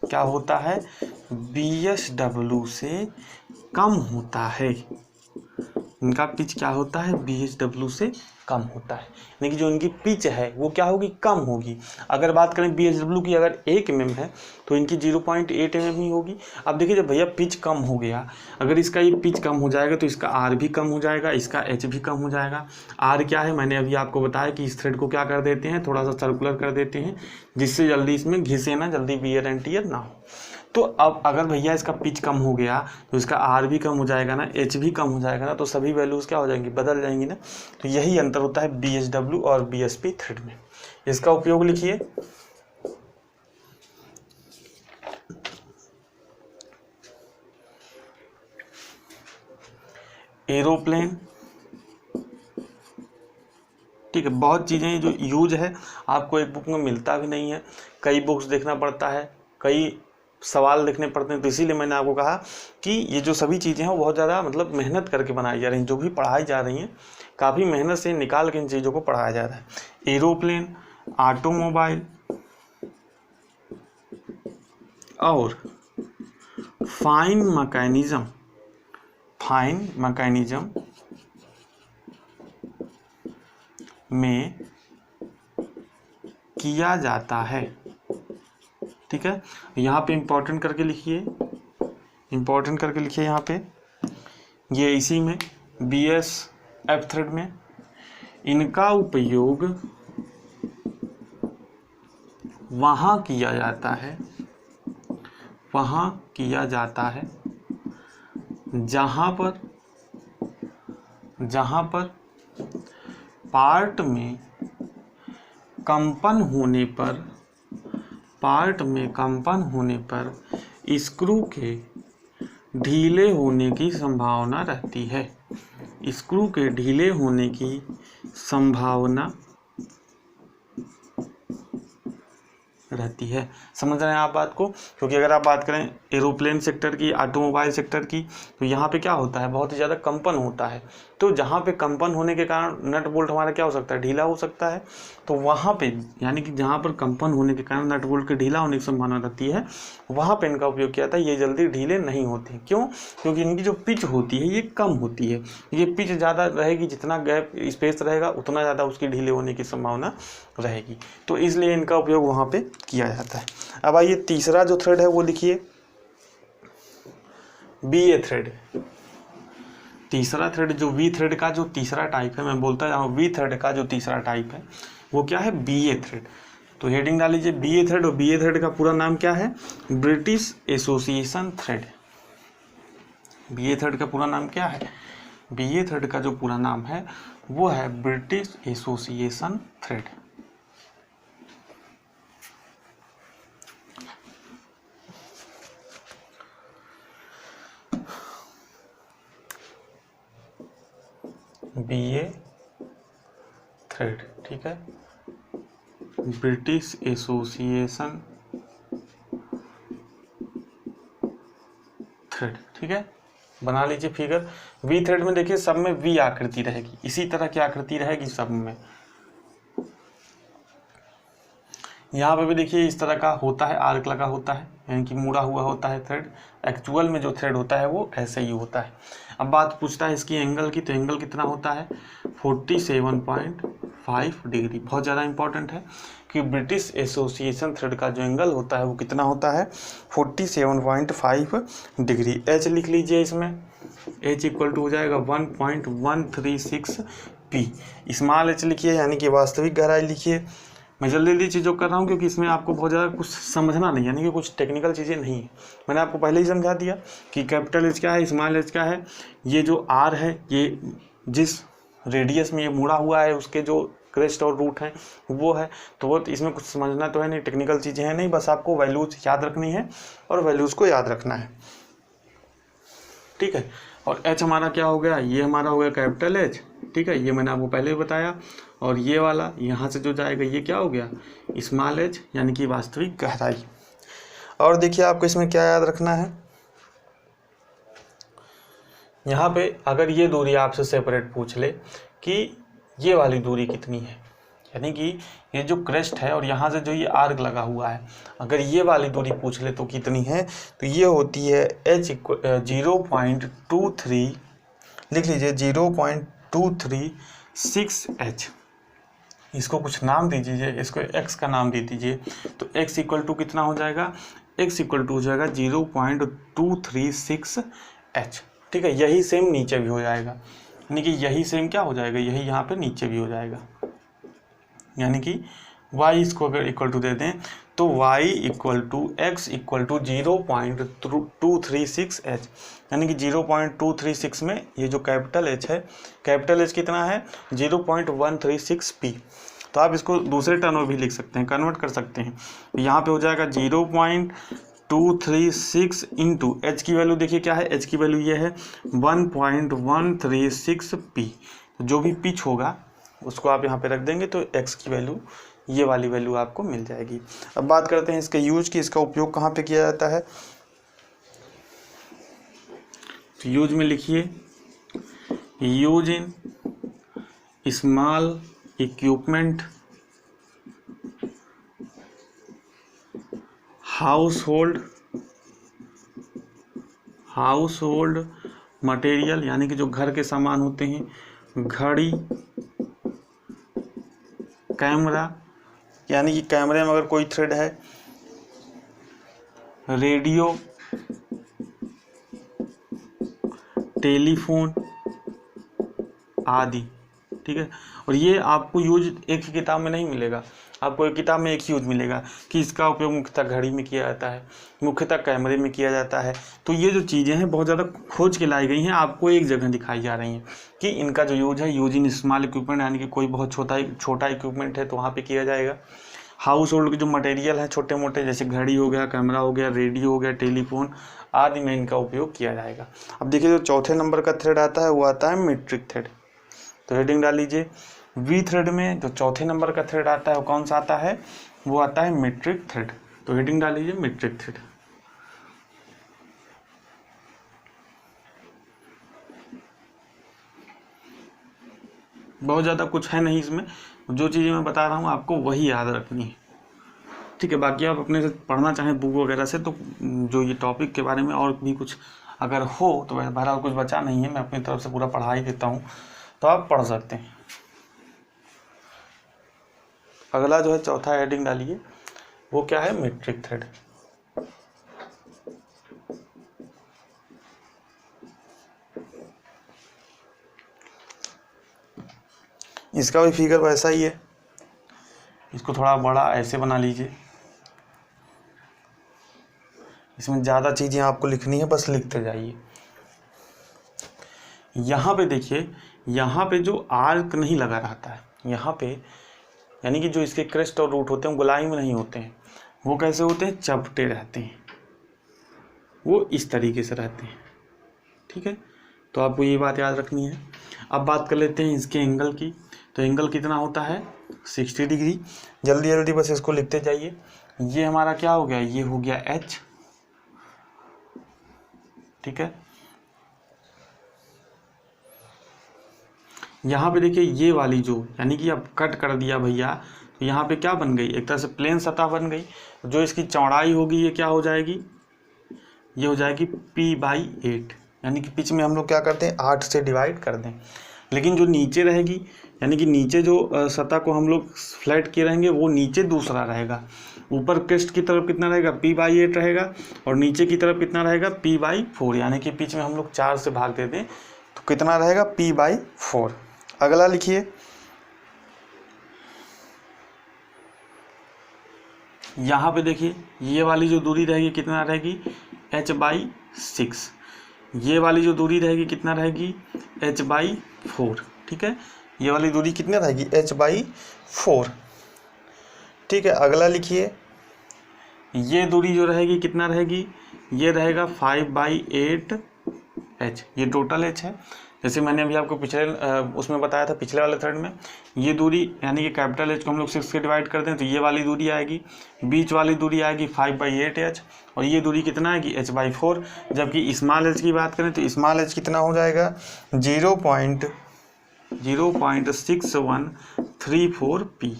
क्या होता है, BHW से कम होता है। इनका पिच क्या होता है, BHW से कम होता है, यानी कि जो इनकी पिच है वो क्या होगी, कम होगी। अगर बात करें BHW की, अगर 1 mm है तो इनकी 0.8 mm ही होगी। अब देखिए जब भैया पिच कम हो गया, अगर इसका ये पिच कम हो जाएगा तो इसका R भी कम हो जाएगा, इसका H भी कम हो जाएगा। R क्या है, मैंने अभी आपको बताया कि इस थ्रेड को क्या कर देते हैं, थोड़ा सा सर्कुलर कर देते हैं, जिससे जल्दी इसमें घिसे ना, जल्दी वियर एंड टियर ना हो। तो अब अगर भैया इसका पिच कम हो गया तो इसका R भी कम हो जाएगा ना, H भी कम हो जाएगा ना, तो सभी वैल्यूज़ क्या हो जाएंगी, बदल जाएंगी ना। तो यही अंतर होता है BHW और BSP थ्रेड में। इसका उपयोग लिखिए, एरोप्लेन, ठीक है। बहुत चीज़ें जो यूज है आपको एक बुक में मिलता भी नहीं है, कई बुक्स देखना पड़ता है, कई सवाल लिखने पड़ते हैं। तो इसीलिए मैंने आपको कहा कि ये जो सभी चीज़ें हैं वो बहुत ज़्यादा मतलब मेहनत करके बनाई जा रही हैं, जो भी पढ़ाई जा रही हैं काफ़ी मेहनत से निकाल के इन चीज़ों को पढ़ाया जा रहा है। एरोप्लेन, ऑटोमोबाइल और फाइन मैकेनिज्म में किया जाता है, ठीक है। यहाँ पे इंपॉर्टेंट करके लिखिए, यहाँ पे ये इसी में BSF थ्रेड में इनका उपयोग वहाँ किया जाता है जहाँ पर पार्ट में कंपन होने पर पार्ट में कंपन होने पर स्क्रू के ढीले होने की संभावना रहती है। स्क्रू के ढीले होने की संभावना रहती है। समझ रहे हैं आप बात को? क्योंकि अगर आप बात करें एरोप्लेन सेक्टर की, ऑटोमोबाइल सेक्टर की, तो यहाँ पे क्या होता है, बहुत ही ज़्यादा कंपन होता है। तो जहाँ पे कंपन होने के कारण नट बोल्ट हमारा क्या हो सकता है, ढीला हो सकता है। तो वहाँ पे यानी कि जहाँ पर कंपन होने के कारण नट बोल्ट के ढीला होने की संभावना रहती है, वहाँ पे इनका उपयोग किया जाता है। ये जल्दी ढीले नहीं होते। क्यों? क्योंकि इनकी जो पिच होती है ये कम होती है। ये पिच ज़्यादा रहेगी, जितना गैप स्पेस रहेगा उतना ज़्यादा उसकी ढीले होने की संभावना रहेगी। तो इसलिए इनका उपयोग वहाँ पे किया जाता है। अब आइए तीसरा जो थ्रेड है वो लिखिए, BA थ्रेड। तीसरा थ्रेड जो V थ्रेड का जो तीसरा टाइप है, मैं बोलता जाऊँ V थ्रेड का जो तीसरा टाइप है वो क्या है, BA थ्रेड। तो हेडिंग डाल लीजिए BA थ्रेड। और BA थ्रेड का पूरा नाम क्या है, British association thread. BA thread का पूरा नाम क्या है, BA थ्रेड का जो पूरा नाम है वो है British association thread. BA thread, ठीक है, ब्रिटिश एसोसिएशन थ्रेड, ठीक है। बना लीजिए फिगर। V थ्रेड में देखिए सब में V आकृति रहेगी, इसी तरह की आकृति रहेगी सब में। यहाँ पे भी देखिए इस तरह का होता है, आर्क लगा होता है, यानी कि मुड़ा हुआ होता है थ्रेड। एक्चुअल में जो थ्रेड होता है वो ऐसे ही होता है। अब बात पूछता है इसकी एंगल की, तो एंगल कितना होता है, 47.5 डिग्री। बहुत ज़्यादा इंपॉर्टेंट है कि ब्रिटिश एसोसिएशन थ्रेड का जो एंगल होता है वो कितना होता है, 47.5 डिग्री। H लिख लीजिए इसमें, H इक्वल टू हो जाएगा 1.136 P। स्मॉल h लिखिए, यानी कि वास्तविक गहराई लिखिए। मैं जल्दी चीज़ों कर रहा हूँ क्योंकि इसमें आपको बहुत ज़्यादा कुछ समझना नहीं, यानी कि कुछ टेक्निकल चीज़ें नहीं है। मैंने आपको पहले ही समझा दिया कि कैपिटल एच क्या है, स्मॉल एच क्या है। ये जो आर है, ये जिस रेडियस में ये मुड़ा हुआ है उसके जो क्रेस्ट और रूट हैं वो है। तो वो इसमें कुछ समझना तो है नहीं, टेक्निकल चीज़ें हैं नहीं, बस आपको वैल्यूज याद रखनी है और वैल्यूज़ को याद रखना है, ठीक है। और एच हमारा क्या हो गया, ये हमारा हो गया कैपिटल एच, ठीक है, ये मैंने आपको पहले ही बताया। और ये वाला यहाँ से जो जाएगा ये क्या हो गया, स्मॉल एच, यानी कि वास्तविक गहराई। और देखिए आपको इसमें क्या याद रखना है, यहाँ पे अगर ये दूरी आपसे सेपरेट पूछ ले कि ये वाली दूरी कितनी है, यानी कि ये जो क्रेस्ट है और यहाँ से जो ये आर्क लगा हुआ है, अगर ये वाली दूरी पूछ ले तो कितनी है, तो ये होती है h 0.23, लिख लीजिए 0.236h। इसको कुछ नाम दीजिए, इसको x का नाम दे दीजिए। तो x इक्वल टू कितना हो जाएगा, x इक्वल टू हो जाएगा 0.236h, ठीक है। यही सेम नीचे भी हो जाएगा, यानी कि यही सेम क्या हो जाएगा, यही यहाँ पे नीचे भी हो जाएगा। यानी कि y इसको अगर इक्वल टू दे दें तो y equal to x equal to 0.236h, यानी कि 0.236 में ये जो कैपिटल H है, कैपिटल H कितना है 0.136p। तो आप इसको दूसरे टर्म में भी लिख सकते हैं, कन्वर्ट कर सकते हैं। यहाँ पे हो जाएगा 0.236 इंटू H की वैल्यू देखिए क्या है, H की वैल्यू ये है 1.136p। तो जो भी पिच होगा उसको आप यहाँ पे रख देंगे तो x की वैल्यू, ये वाली वैल्यू आपको मिल जाएगी। अब बात करते हैं इसके यूज की, इसका उपयोग कहाँ पे किया जाता है। तो यूज में लिखिए, use in small equipment, household material, यानी कि जो घर के सामान होते हैं, घड़ी, कैमरा, यानी कि कैमरे में अगर कोई थ्रेड है, रेडियो, टेलीफोन आदि, ठीक है। और ये आपको यूज एक ही किताब में नहीं मिलेगा, आपको एक किताब में एक ही यूज मिलेगा कि इसका उपयोग मुख्यतः घड़ी में किया जाता है, मुख्यतः कैमरे में किया जाता है। तो ये जो चीज़ें हैं बहुत ज़्यादा खोज के लाई गई हैं, आपको एक जगह दिखाई जा रही हैं कि इनका जो यूज है, यूज इन स्मॉल इक्विपमेंट, यानी कि कोई बहुत छोटा इक्विपमेंट है तो वहाँ पे किया जाएगा। हाउस होल्ड के जो मटेरियल है छोटे मोटे, जैसे घड़ी हो गया, कैमरा हो गया, रेडियो हो गया, टेलीफोन आदि में इनका उपयोग किया जाएगा। अब देखिए जो चौथे नंबर का थ्रेड आता है वो आता है मीट्रिक थ्रेड। तो हेडिंग डाल लीजिए, वी थ्रेड में जो चौथे नंबर का थ्रेड आता है वो कौन सा आता है, वो आता है मीट्रिक थ्रेड। तो हेडिंग डाल लीजिए मीट्रिक थ्रेड। बहुत ज़्यादा कुछ है नहीं इसमें, जो चीज़ें मैं बता रहा हूँ आपको वही याद रखनी है, ठीक है। बाकी आप अपने से पढ़ना चाहें बुक वगैरह से, तो जो ये टॉपिक के बारे में और भी कुछ अगर हो तो बहरहाल कुछ बचा नहीं है, मैं अपनी तरफ से पूरा पढ़ा ही देता हूँ, तो आप पढ़ सकते हैं। अगला जो है चौथा हेडिंग डालिए, वो क्या है, मीट्रिक थ्रेड। इसका भी फिगर वैसा ही है, इसको थोड़ा बड़ा ऐसे बना लीजिए, इसमें ज़्यादा चीज़ें आपको लिखनी है, बस लिखते जाइए। यहाँ पे देखिए, यहाँ पे जो आर्क नहीं लगा रहता है यहाँ पे, यानी कि जो इसके क्रेस्ट और रूट होते हैं गोलाई में नहीं होते हैं, वो कैसे होते हैं, चपटे रहते हैं, वो इस तरीके से रहते हैं, ठीक है। तो आपको ये बात याद रखनी है। अब बात कर लेते हैं इसके एंगल की। तो एंगल कितना होता है, 60 डिग्री। जल्दी जल्दी बस इसको लिखते जाइए। ये हमारा क्या हो गया, ये हो गया एच, ठीक है। यहाँ पे देखिए ये वाली जो, यानी कि अब कट कर दिया भैया, तो यहाँ पे क्या बन गई, एक तरह से प्लेन सतह बन गई। जो इसकी चौड़ाई होगी ये क्या हो जाएगी, ये हो जाएगी p/8, यानी कि पिच में हम लोग क्या करते हैं 8 से डिवाइड कर दें। लेकिन जो नीचे रहेगी, यानी कि नीचे जो सतह को हम लोग फ्लैट किए रहेंगे वो नीचे दूसरा रहेगा। ऊपर क्रेस्ट की तरफ कितना रहेगा, p/8 रहेगा, और नीचे की तरफ कितना रहेगा, p/4, यानी कि पिच में हम लोग 4 से भाग दे दें तो कितना रहेगा, p/4। अगला लिखिए, यहाँ पे देखिए ये वाली जो दूरी रहेगी कितना रहेगी, h/6। ये वाली जो दूरी रहेगी कितना रहेगी, h/4, ठीक है। ये वाली दूरी कितनी रहेगी, h/4, ठीक है। अगला लिखिए, ये दूरी जो रहेगी कितना रहेगी, ये रहेगा 5/8h, ये टोटल h है। जैसे मैंने अभी आपको पिछले उसमें बताया था, पिछले वाले थ्रेड में, ये दूरी यानी कि कैपिटल एच को हम लोग 6 से डिवाइड कर दें तो ये वाली दूरी आएगी, बीच वाली दूरी आएगी 5/8h, और ये दूरी कितना आएगी, h/4। जबकि स्मॉल एच की बात करें तो स्मॉल एच कितना हो जाएगा, 0.6134p,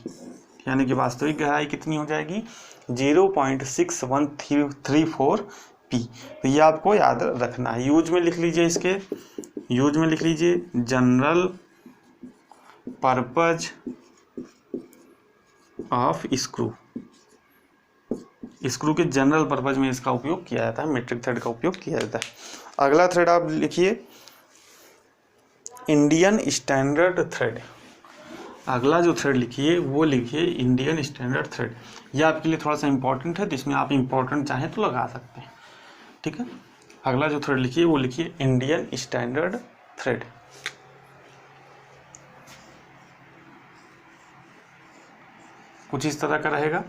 यानी कि वास्तविक गहराई कितनी हो जाएगी, 0.6134p। तो ये आपको याद रखना है। यूज में लिख लीजिए, इसके यूज में लिख लीजिए, general purpose of screw. Screw के जनरल पर्पज में इसका उपयोग किया जाता है, मीट्रिक थ्रेड का उपयोग किया जाता है। अगला थ्रेड आप लिखिए, इंडियन स्टैंडर्ड थ्रेड। अगला जो थ्रेड लिखिए वो लिखिए इंडियन स्टैंडर्ड थ्रेड। यह आपके लिए थोड़ा सा इंपॉर्टेंट है, जिसमें आप इंपॉर्टेंट चाहें तो लगा सकते हैं, ठीक है। अगला जो थ्रेड लिखिए वो लिखिए इंडियन स्टैंडर्ड थ्रेड। कुछ इस तरह का रहेगा,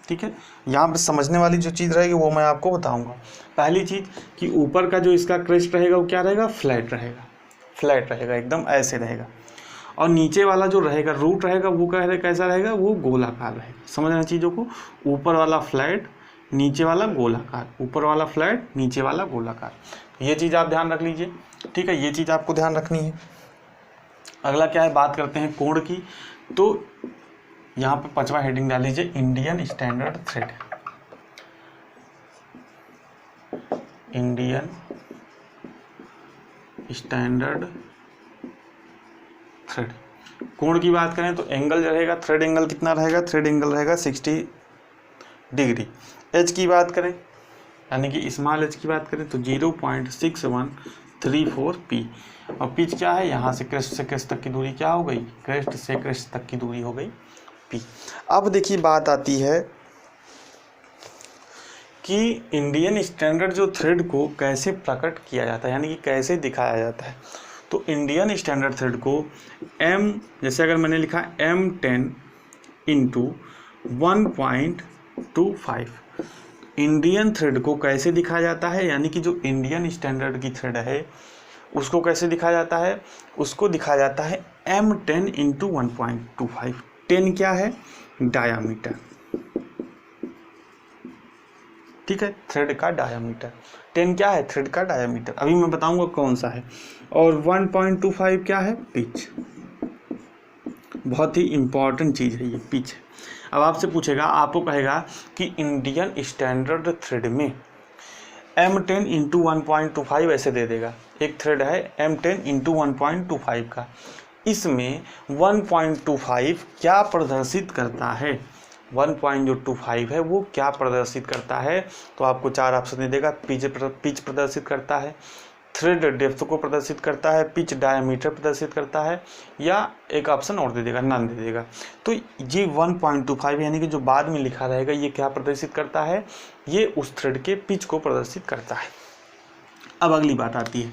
ठीक है। यहाँ पे समझने वाली जो चीज़ रहेगी वो मैं आपको बताऊंगा। पहली चीज़ कि ऊपर का जो इसका क्रेस्ट रहेगा वो क्या रहेगा, फ्लैट रहेगा, फ्लैट रहेगा, एकदम ऐसे रहेगा। और नीचे वाला जो रहेगा, रूट रहेगा, वो कैसा रहेगा, वो गोलाकार रहेगा। समझना चीज़ों को, ऊपर वाला फ्लैट, नीचे वाला गोलाकार, ऊपर वाला फ्लैट, नीचे वाला गोलाकार। ये चीज़ आप ध्यान रख लीजिए, ठीक है। ये चीज़ आपको ध्यान रखनी है। अगला क्या है, बात करते हैं कोण की। तो यहाँ पे 5वां हेडिंग डाल लीजिए, Indian standard thread. Indian standard thread. कोण की बात करें तो एंगल जो रहेगा, थ्रेड एंगल कितना रहेगा, थ्रेड एंगल रहेगा 60 डिग्री। एच की बात करें, यानी कि स्मॉल एच की बात करें तो 0.6134p। और पिच क्या है, यहाँ से क्रेस्ट तक की दूरी क्या हो गई, क्रेस्ट से क्रेस्ट तक की दूरी हो गई p। अब देखिए बात आती है कि इंडियन स्टैंडर्ड जो थ्रेड को कैसे प्रकट किया जाता है, यानी कि कैसे दिखाया जाता है। तो इंडियन स्टैंडर्ड थ्रेड को m, जैसे अगर मैंने लिखा M10 इंटू 1.25। इंडियन थ्रेड को कैसे दिखाया जाता है, यानी कि जो इंडियन स्टैंडर्ड की थ्रेड है उसको कैसे दिखाया जाता है, उसको दिखाया जाता है M10 इंटू 1.25। 10 क्या है, डायामीटर, ठीक है, थ्रेड का डायामीटर। 10 क्या है, थ्रेड का डायामीटर, अभी मैं बताऊंगा कौन सा है। और 1.25 क्या है, पिच, बहुत ही इंपॉर्टेंट चीज़ है ये पिच। अब आपसे पूछेगा, आपको कहेगा कि इंडियन स्टैंडर्ड थ्रेड में M10 इंटू 1.25 ऐसे दे देगा। एक थ्रेड है M10 इंटू 1.25 का, इसमें 1.25 क्या प्रदर्शित करता है, 1.25 है वो क्या प्रदर्शित करता है, तो आपको 4 ऑप्शन दे देगा। पिच प्रदर्शित करता है, थ्रेड डेप्थ को प्रदर्शित करता है, पिच डायमीटर प्रदर्शित करता है, या एक ऑप्शन और दे देगा, नन दे देगा। तो ये 1.25 यानी कि जो बाद में लिखा रहेगा ये क्या प्रदर्शित करता है, ये उस थ्रेड के पिच को प्रदर्शित करता है। अब अगली बात आती है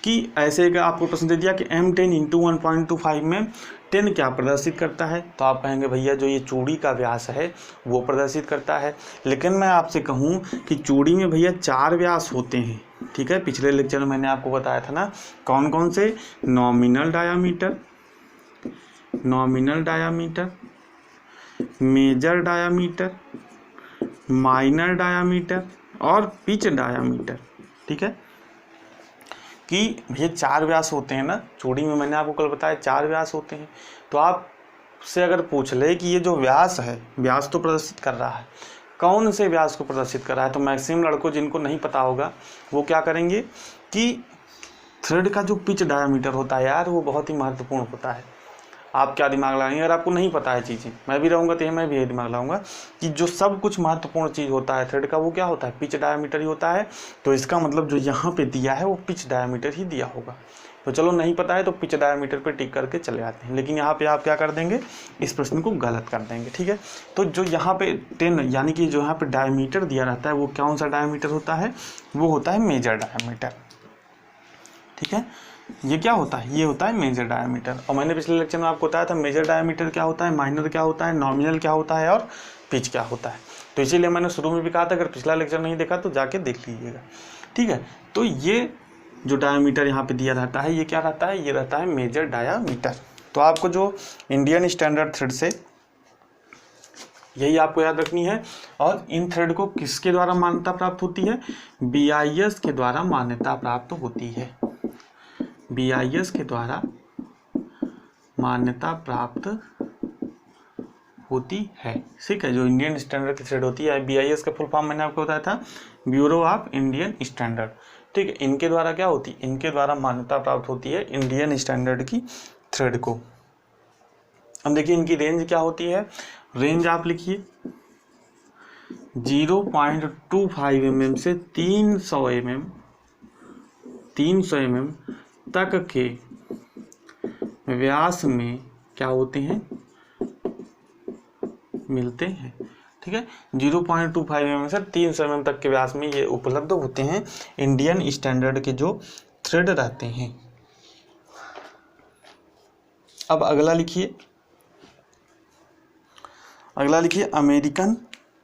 कि ऐसे का आपको प्रश्न दे दिया कि M10 इंटू 1.25 में 10 क्या प्रदर्शित करता है, तो आप कहेंगे भैया जो ये चूड़ी का व्यास है वो प्रदर्शित करता है। लेकिन मैं आपसे कहूँ कि चूड़ी में भैया 4 व्यास होते हैं, ठीक है, पिछले लेक्चर में मैंने आपको बताया था ना, कौन कौन से, nominal diameter, major diameter, minor diameter और पिच डायामीटर, ठीक है, कि भैया 4 व्यास होते हैं ना चूड़ी में, मैंने आपको कल बताया 4 व्यास होते हैं। तो आपसे अगर पूछ ले कि ये जो व्यास है, व्यास तो प्रदर्शित कर रहा है, कौन से व्यास को प्रदर्शित कर रहा है, तो मैक्सिमम लड़कों जिनको नहीं पता होगा वो क्या करेंगे कि थ्रेड का जो पिच डायामीटर होता है यार वो बहुत ही महत्वपूर्ण होता है। आप क्या दिमाग लगाएंगे, अगर आपको नहीं पता है चीज़ें, मैं भी रहूँगा तो मैं भी यही दिमाग लगाऊंगा कि जो सब कुछ महत्वपूर्ण चीज़ होता है थ्रेड का वो क्या होता है, पिच डायामीटर ही होता है। तो इसका मतलब जो यहाँ पे दिया है वो पिच डायामीटर ही दिया होगा। तो चलो नहीं पता है तो पिच डायामीटर पे टिक करके चले आते हैं, लेकिन यहाँ पे आप क्या कर देंगे, इस प्रश्न को गलत कर देंगे, ठीक है। तो जो यहाँ पे 10 यानी कि जो यहाँ पे डायमीटर दिया रहता है वो कौन सा डायमीटर होता है, वो होता है मेजर डायमीटर, ठीक है। ये क्या होता है, ये होता है मेजर डायमीटर। और मैंने पिछले लेक्चर में आपको बताया था मेजर डायमीटर क्या होता है, माइनर क्या होता है, नॉमिनल क्या होता है और पिच क्या होता है। तो इसीलिए मैंने शुरू में भी कहा था अगर पिछला लेक्चर नहीं देखा तो जाके देख लीजिएगा, ठीक है। तो ये जो डायमीटर यहाँ पे दिया रहता है ये क्या रहता है, ये रहता है मेजर डायमीटर। तो आपको जो इंडियन स्टैंडर्ड थ्रेड से यही आपको याद रखनी है। और इन थ्रेड को किसके द्वारा मान्यता प्राप्त होती है, BIS के द्वारा मान्यता प्राप्त होती है, BIS के द्वारा मान्यता प्राप्त होती है, ठीक है। जो इंडियन स्टैंडर्ड की थ्रेड होती है, BIS का फुल फॉर्म मैंने आपको बताया था, ब्यूरो ऑफ इंडियन स्टैंडर्ड, ठीक है। इनके द्वारा क्या होती है, इनके द्वारा मान्यता प्राप्त होती है इंडियन स्टैंडर्ड की थ्रेड को। अब देखिए इनकी रेंज क्या होती है, रेंज आप लिखिए 0.25 mm से 300 mm तक के व्यास में क्या होते हैं, मिलते हैं, ठीक है। 0.25 mm से 300 mm तक के व्यास में ये उपलब्ध होते हैं इंडियन स्टैंडर्ड के जो थ्रेड रहते हैं। अब अगला लिखिए अमेरिकन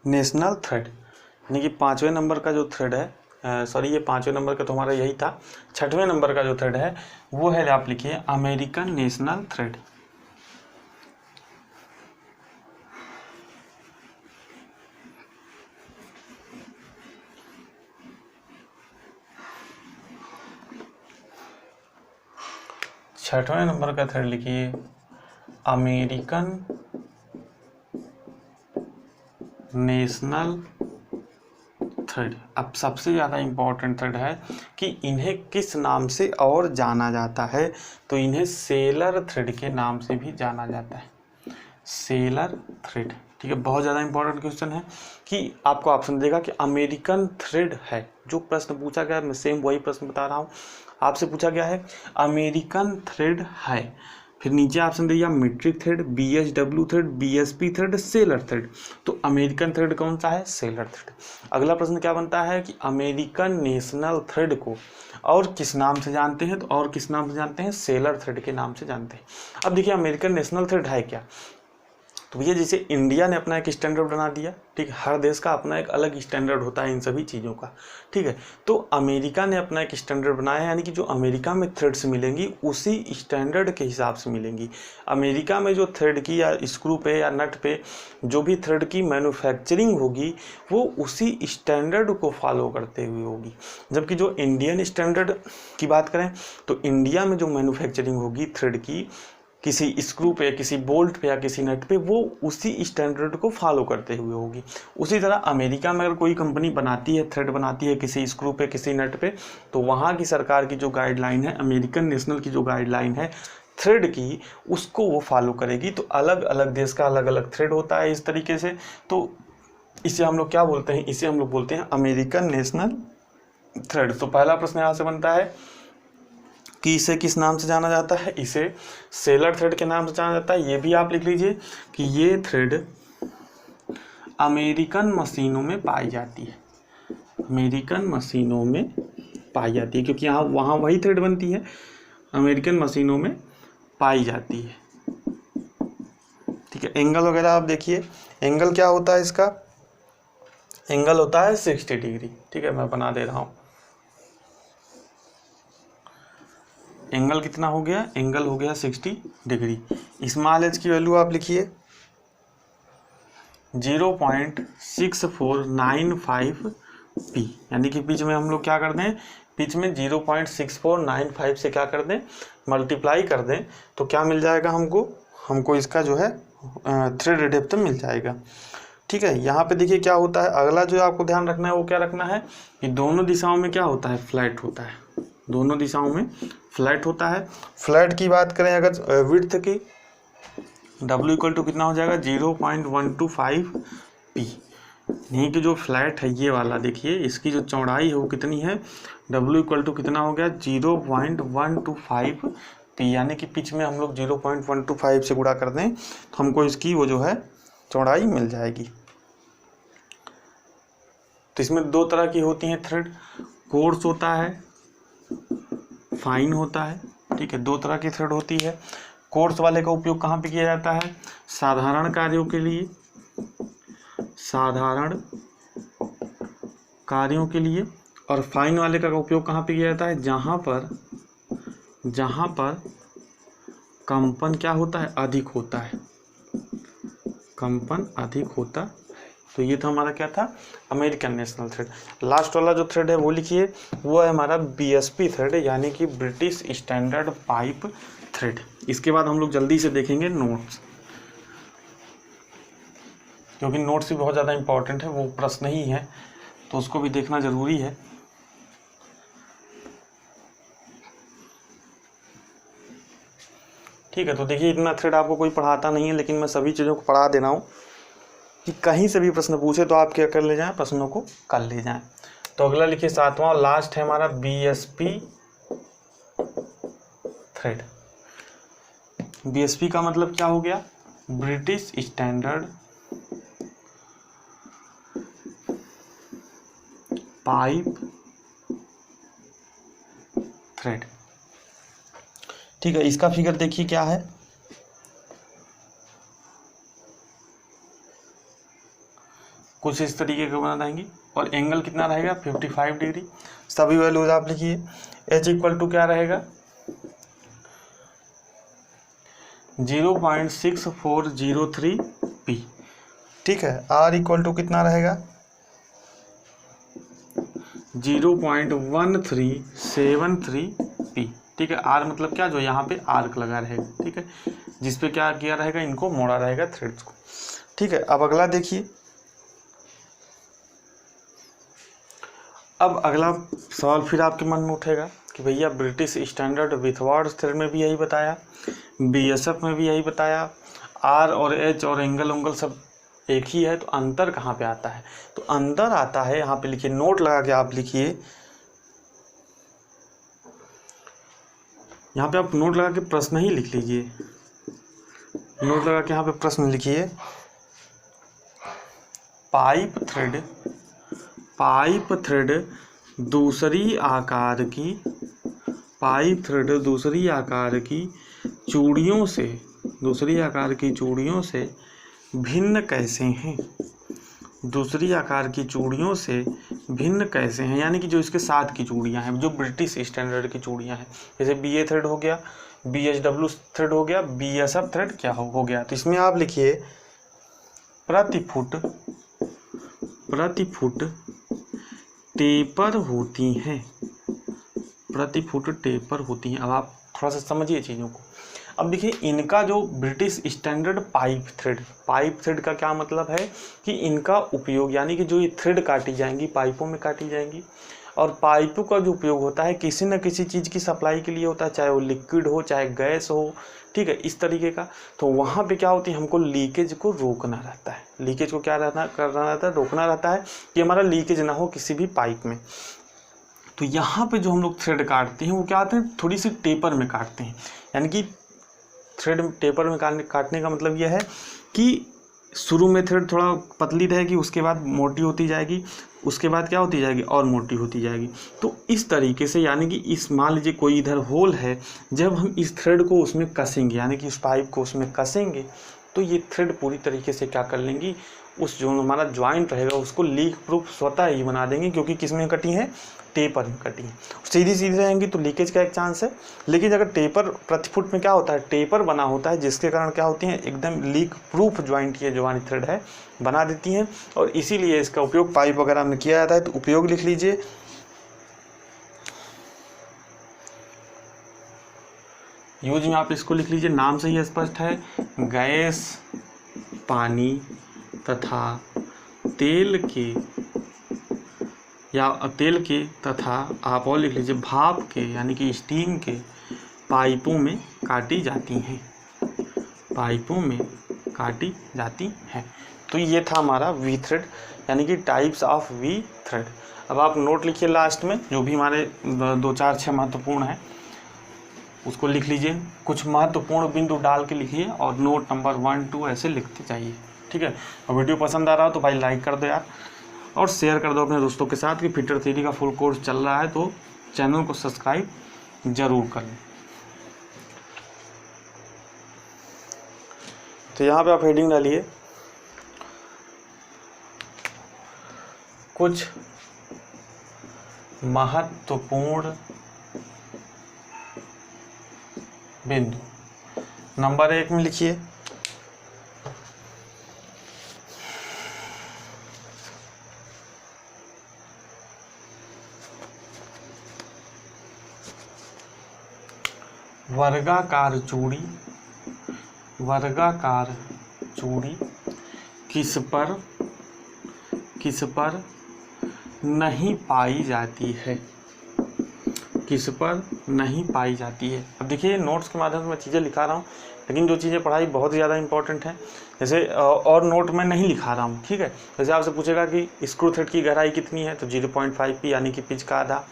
नेशनल थ्रेड, यानी कि 5वें नंबर का जो थ्रेड है, ये 5वें नंबर का तो हमारा यही था, 6वें नंबर का जो थ्रेड है वो है, आप लिखिए अमेरिकन नेशनल थ्रेड। छठवें नंबर का थ्रेड लिखिए अमेरिकन नेशनल थ्रेड। अब सबसे ज़्यादा इम्पोर्टेंट थ्रेड है कि इन्हें किस नाम से और जाना जाता है, तो इन्हें सेलर थ्रेड के नाम से भी जाना जाता है, सेलर थ्रेड, ठीक है। बहुत ज़्यादा इंपॉर्टेंट क्वेश्चन है कि आपको ऑप्शन देगा कि अमेरिकन थ्रेड है, जो प्रश्न पूछा गया मैं सेम वही प्रश्न बता रहा हूँ, आपसे पूछा गया है अमेरिकन थ्रेड है, फिर नीचे ऑप्शन दे दिया metric thread, BSW thread, BSP thread, seller thread. तो अमेरिकन थ्रेड कौन सा है, सेलर थ्रेड। अगला प्रश्न क्या बनता है कि अमेरिकन नेशनल थ्रेड को और किस नाम से जानते हैं, तो और किस नाम से जानते हैं, सेलर थ्रेड के नाम से जानते हैं। अब देखिए अमेरिकन नेशनल थ्रेड है क्या, तो भैया जैसे इंडिया ने अपना एक स्टैंडर्ड बना दिया, ठीक है, हर देश का अपना एक अलग स्टैंडर्ड होता है इन सभी चीज़ों का, ठीक है। तो अमेरिका ने अपना एक स्टैंडर्ड बनाया है, यानी कि जो अमेरिका में थ्रेड्स मिलेंगी उसी स्टैंडर्ड के हिसाब से मिलेंगी। अमेरिका में जो थ्रेड की या स्क्रू पे या नट पे जो भी थ्रेड की मैन्युफैक्चरिंग होगी वो उसी स्टैंडर्ड को फॉलो करते हुए होगी। जबकि जो इंडियन स्टैंडर्ड की बात करें तो इंडिया में जो मैन्युफैक्चरिंग होगी थ्रेड की किसी स्क्रू पे, किसी बोल्ट पे या किसी नट पे, वो उसी स्टैंडर्ड को फॉलो करते हुए होगी। उसी तरह अमेरिका में अगर कोई कंपनी बनाती है, थ्रेड बनाती है किसी स्क्रू पे, किसी नट पे, तो वहाँ की सरकार की जो गाइडलाइन है, अमेरिकन नेशनल की जो गाइडलाइन है थ्रेड की, उसको वो फॉलो करेगी। तो अलग अलग देश का अलग अलग थ्रेड होता है इस तरीके से। तो इसे हम लोग क्या बोलते हैं, इसे हम लोग बोलते हैं अमेरिकन नेशनल थ्रेड। तो पहला प्रश्न यहाँ से बनता है कि इसे किस नाम से जाना जाता है, इसे सेलर थ्रेड के नाम से जाना जाता है। ये भी आप लिख लीजिए कि ये थ्रेड अमेरिकन मशीनों में पाई जाती है, अमेरिकन मशीनों में पाई जाती है, क्योंकि यहाँ वहाँ वही थ्रेड बनती है, अमेरिकन मशीनों में पाई जाती है, ठीक है। एंगल वगैरह आप देखिए, एंगल क्या होता है इसका, एंगल होता है 60 डिग्री, ठीक है, मैं बना दे रहा हूँ। एंगल कितना हो गया, एंगल हो गया 60 डिग्री। स्मॉल एच की वैल्यू आप लिखिए 0.6495 पी, यानी कि पिच में हम लोग क्या कर दें, पिच में 0.6495 से क्या कर दें, मल्टीप्लाई कर दें, तो क्या मिल जाएगा हमको इसका जो है थ्रेड डेप्थ मिल जाएगा, ठीक है। यहाँ पे देखिए क्या होता है, अगला जो आपको ध्यान रखना है वो क्या रखना है कि दोनों दिशाओं में क्या होता है, फ्लैट होता है, दोनों दिशाओं में फ्लैट होता है। फ्लैट की बात करें अगर विड्थ की, W इक्वल टू कितना हो जाएगा 0.125 पी, नहीं कि जो फ्लैट है ये वाला देखिए, इसकी जो चौड़ाई है वो कितनी है, W इक्वल टू कितना हो गया 0.125 पी, यानी कि पिच में हम लोग 0.125 से गुणा कर दें तो हमको इसकी वो जो है चौड़ाई मिल जाएगी। तो इसमें दो तरह की होती हैं थ्रेड, कोर्स होता है, फाइन होता है, ठीक है, दो तरह की थ्रेड होती है। कोर्स वाले का उपयोग कहाँ पे किया जाता है, साधारण कार्यों के लिए, साधारण कार्यों के लिए, और फाइन वाले का उपयोग कहाँ पे किया जाता है, जहाँ पर कंपन क्या होता है, अधिक होता है, कंपन अधिक होता। तो ये तो हमारा क्या था, अमेरिकन नेशनल थ्रेड। लास्ट वाला जो थ्रेड है वो लिखिए, वो है हमारा BSP थ्रेड, यानी कि ब्रिटिश स्टैंडर्ड पाइप थ्रेड। इसके बाद हम लोग जल्दी से देखेंगे नोट्स, क्योंकि नोट्स भी बहुत ज़्यादा इंपॉर्टेंट है, वो प्रश्न ही है तो उसको भी देखना ज़रूरी है। ठीक है, तो देखिए इतना थ्रेड आपको कोई पढ़ाता नहीं है, लेकिन मैं सभी चीज़ों को पढ़ा दे रहा हूँ कि कहीं से भी प्रश्न पूछे तो आप क्या कर ले जाएं, प्रश्नों को कर ले जाएं। तो अगला लिखिए 7वां और लास्ट है हमारा BSP थ्रेड। BSP का मतलब क्या हो गया, ब्रिटिश स्टैंडर्ड पाइप थ्रेड, ठीक है। इसका फिगर देखिए क्या है, कुछ इस तरीके का बना देंगे, और एंगल कितना रहेगा 55 डिग्री। सभी वैल्यूज आप लिखिए, H इक्वल टू क्या रहेगा 0.6403 पी, ठीक है। R इक्वल टू कितना रहेगा 0.1373 पी, ठीक है। R मतलब क्या, जो यहाँ पे आर्क लगा रहेगा, ठीक है, जिस पे क्या किया रहेगा, इनको मोड़ा रहेगा थ्रेड्स को, ठीक है। अब अगला देखिए, अब अगला सवाल फिर आपके मन में उठेगा कि भैया ब्रिटिश स्टैंडर्ड विथवार्ड थ्रेड में भी यही बताया, BSF में भी यही बताया, R और H और एंगल उंगल सब एक ही है, तो अंतर कहाँ पे आता है, तो अंतर आता है यहाँ पे लिखिए, नोट लगा के आप लिखिए, यहाँ पे आप नोट लगा के प्रश्न ही लिख लीजिए, नोट लगा के यहाँ पे प्रश्न लिखिए, पाइप थ्रेड दूसरी आकार की, पाइप थ्रेड दूसरी आकार की चूड़ियों से भिन्न कैसे हैं, दूसरी आकार की चूड़ियों से भिन्न कैसे हैं, यानी कि जो इसके साथ की चूड़ियां हैं, जो ब्रिटिश स्टैंडर्ड की चूड़ियां हैं, जैसे BA थ्रेड हो गया, BHW थ्रेड हो गया, BSF थ्रेड क्या हो गया। तो इसमें आप लिखिए प्रति फुट टेपर होती हैं, प्रति फुट टेपर होती हैं। अब आप थोड़ा सा समझिए चीज़ों को। अब देखिए इनका जो ब्रिटिश स्टैंडर्ड पाइप थ्रेड का क्या मतलब है कि इनका उपयोग, यानी कि जो ये थ्रेड काटी जाएंगी पाइपों में काटी जाएंगी, और पाइपों का जो उपयोग होता है किसी न किसी चीज़ की सप्लाई के लिए होता है, चाहे वो लिक्विड हो चाहे गैस हो, ठीक है, इस तरीके का। तो वहाँ पे क्या होती है, हमको लीकेज को रोकना रहता है, लीकेज को क्या करना रहता है, रोकना रहता है कि हमारा लीकेज ना हो किसी भी पाइप में। तो यहाँ पे जो हम लोग थ्रेड काटते हैं वो क्या आते हैं, थोड़ी सी टेपर में काटते हैं, यानी कि थ्रेड टेपर में काटने का मतलब यह है कि शुरू में थ्रेड थोड़ा पतली रहेगी, उसके बाद मोटी होती जाएगी, उसके बाद क्या होती जाएगी और मोटी होती जाएगी। तो इस तरीके से, यानी कि इस मान लीजिए कोई इधर होल है, जब हम इस थ्रेड को उसमें कसेंगे, यानी कि उस पाइप को उसमें कसेंगे, तो ये थ्रेड पूरी तरीके से क्या कर लेंगी, उस जो हमारा ज्वाइंट रहेगा उसको लीक प्रूफ स्वतः ही बना देंगे, क्योंकि किस में कटी है, टेपर में कटी है। सीधी रहेंगी तो लीकेज का एक चांस है, लेकिन अगर टेपर प्रति फुट में क्या होता है, टेपर बना होता है, जिसके कारण क्या होती है, एकदम लीक प्रूफ ज्वाइंट ये जो हमारी थ्रेड है बना देती हैं। और इसीलिए इसका उपयोग पाइप वगैरह में किया जाता है। तो उपयोग लिख लीजिए, यूज में आप इसको लिख लीजिए, नाम से ही स्पष्ट है, गैस, पानी तथा तेल के तथा आप और लिख लीजिए भाप के, यानी कि स्टीम के पाइपों में काटी जाती हैं, पाइपों में काटी जाती हैं। तो ये था हमारा वी थ्रेड, यानी कि टाइप्स ऑफ वी थ्रेड। अब आप नोट लिखिए लास्ट में, जो भी हमारे 2, 4, 6 महत्वपूर्ण है उसको लिख लीजिए, कुछ महत्वपूर्ण बिंदु डाल के लिखिए और नोट नंबर 1, 2 ऐसे लिखते जाइए, ठीक है। और वीडियो पसंद आ रहा हो तो भाई लाइक कर दो यार, और शेयर कर दो अपने दोस्तों के साथ कि फिटर थ्योरी का फुल कोर्स चल रहा है, तो चैनल को सब्सक्राइब जरूर करें। तो यहाँ पे आप हेडिंग डालिए, कुछ महत्वपूर्ण बिंदु। नंबर 1 में लिखिए वर्गाकार चूड़ी किस पर नहीं पाई जाती है, किस पर नहीं पाई जाती है। अब देखिए नोट्स के माध्यम से मैं चीज़ें लिखा रहा हूँ, लेकिन जो चीज़ें पढ़ाई बहुत ज़्यादा इंपॉर्टेंट है, जैसे और नोट में नहीं लिखा रहा हूँ, ठीक है। जैसे आपसे पूछेगा कि स्क्रू थ्रेड की गहराई कितनी है, तो 0.5 पी, यानी कि पिच का आधा।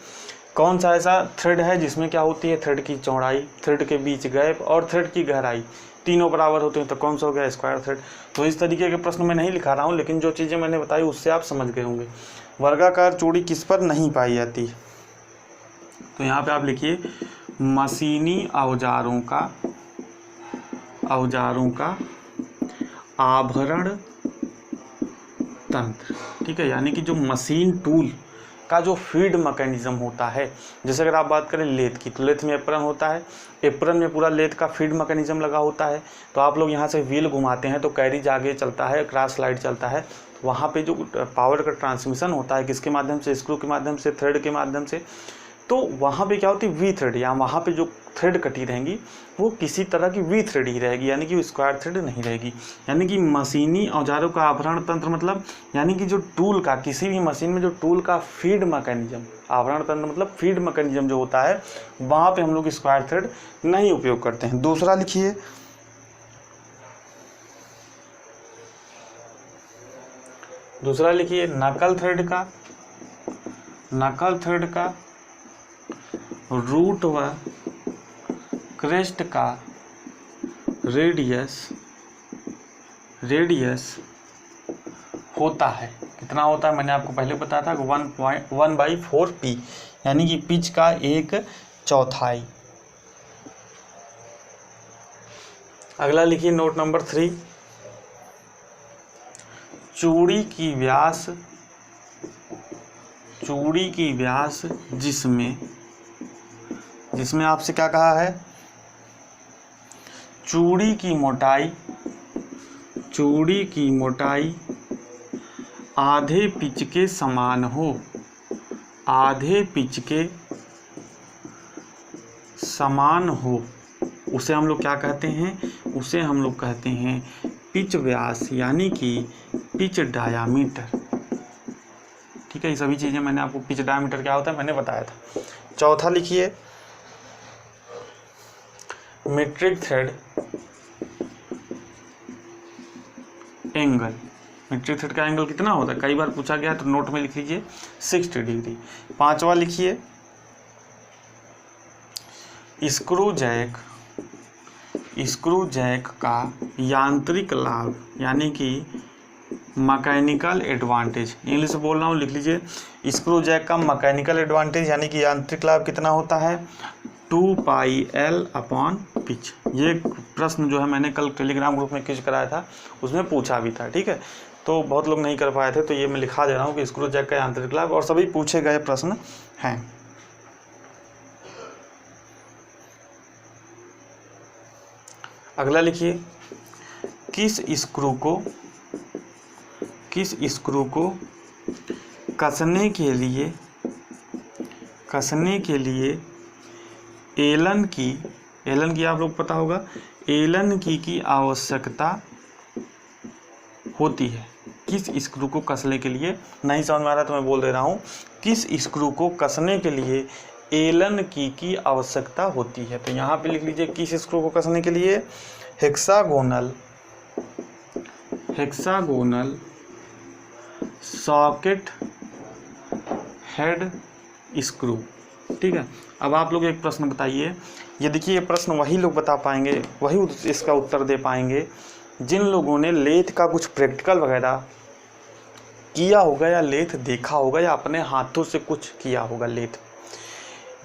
कौन सा ऐसा थ्रेड है जिसमें क्या होती है, थ्रेड की चौड़ाई, थ्रेड के बीच गैप और थ्रेड की गहराई तीनों बराबर होते हैं, तो कौन सा हो गया, स्क्वायर थ्रेड। तो इस तरीके के प्रश्न मैं नहीं लिखा रहा हूँ, लेकिन जो चीज़ें मैंने बताई उससे आप समझ गए होंगे। वर्गाकार चूड़ी किस पर नहीं पाई जाती, तो यहाँ पे आप लिखिए मशीनी औजारों का आवरण तंत्र, ठीक है, यानी कि जो मशीन टूल का जो फीड मैकेनिज्म होता है। जैसे अगर आप बात करें लेथ की, तो लेथ में एप्रन होता है, एप्रन में पूरा लेथ का फीड मैकेनिज्म लगा होता है। तो आप लोग यहाँ से व्हील घुमाते हैं तो कैरिज आगे चलता है, क्रॉस स्लाइड चलता है, तो वहाँ पे जो पावर का ट्रांसमिशन होता है किसके माध्यम से, स्क्रू के माध्यम से, थ्रेड के माध्यम से। तो वहाँ पे क्या होती है, वी थ्रेड, या वहाँ पे जो थ्रेड कटी रहेंगी वो किसी तरह की वी थ्रेड ही रहेगी, यानी कि स्क्वायर थ्रेड नहीं रहेगी। यानी कि मशीनी औजारों का आवरण तंत्र मतलब, यानी कि जो टूल का, किसी भी मशीन में जो टूल का फीड मैकेनिज्म, आवरण तंत्र मतलब फीड मैकेनिज्म जो होता है, वहाँ पे हम लोग स्क्वायर थ्रेड नहीं उपयोग करते हैं। दूसरा लिखिए नकल थ्रेड का रूट व क्रेस्ट का रेडियस होता है। कितना होता है, मैंने आपको पहले बताया था 1/4 पी, यानी कि पिच का 1/4। अगला लिखिए नोट नंबर 3, चूड़ी की व्यास जिसमें आपसे क्या कहा है, चूड़ी की मोटाई आधे पिच के समान हो, उसे हम लोग क्या कहते हैं, उसे हम लोग कहते हैं पिच व्यास, यानी कि पिच डायामीटर। ठीक है, ये सभी चीज़ें मैंने आपको, पिच डायामीटर क्या होता है मैंने बताया था। चौथा लिखिए, metric thread angle. Metric thread का एंगल कितना होता है, कई बार पूछा गया है तो नोट में लिख लीजिए 60 डिग्री। पांचवा लिखिए, स्क्रू जैक का यांत्रिक लाभ, यानी कि मैकेनिकल एडवांटेज। इंग्लिश से बोल रहा हूँ, लिख लीजिए। स्क्रू जैक का मैकेनिकल एडवांटेज यानी कि यांत्रिक लाभ कितना होता है, 2πl/पिच। ये प्रश्न जो है मैंने कल टेलीग्राम ग्रुप में क्विज कराया था, उसमें पूछा भी था। ठीक है, तो बहुत लोग नहीं कर पाए थे, तो ये मैं लिखा दे रहा हूँ कि स्क्रू जैक का यांत्रिक लाभ, और सभी पूछे गए प्रश्न हैं। अगला लिखिए, किस स्क्रू को कसने के लिए एलन की आप लोग पता होगा, एलन की आवश्यकता होती है। किस स्क्रू को कसने के लिए, नहीं समझ में आ रहा तो मैं बोल दे रहा हूँ, किस स्क्रू को कसने के लिए एलन की आवश्यकता होती है। तो यहाँ पे लिख लीजिए, किस स्क्रू को कसने के लिए हेक्सागोनल सॉकेट हेड स्क्रू। ठीक है, अब आप लोग एक प्रश्न बताइए, ये देखिए, ये प्रश्न वही लोग बता पाएंगे, वही इसका उत्तर दे पाएंगे जिन लोगों ने लेथ का कुछ प्रैक्टिकल वगैरह किया होगा, या लेथ देखा होगा, या अपने हाथों से कुछ किया होगा। लेथ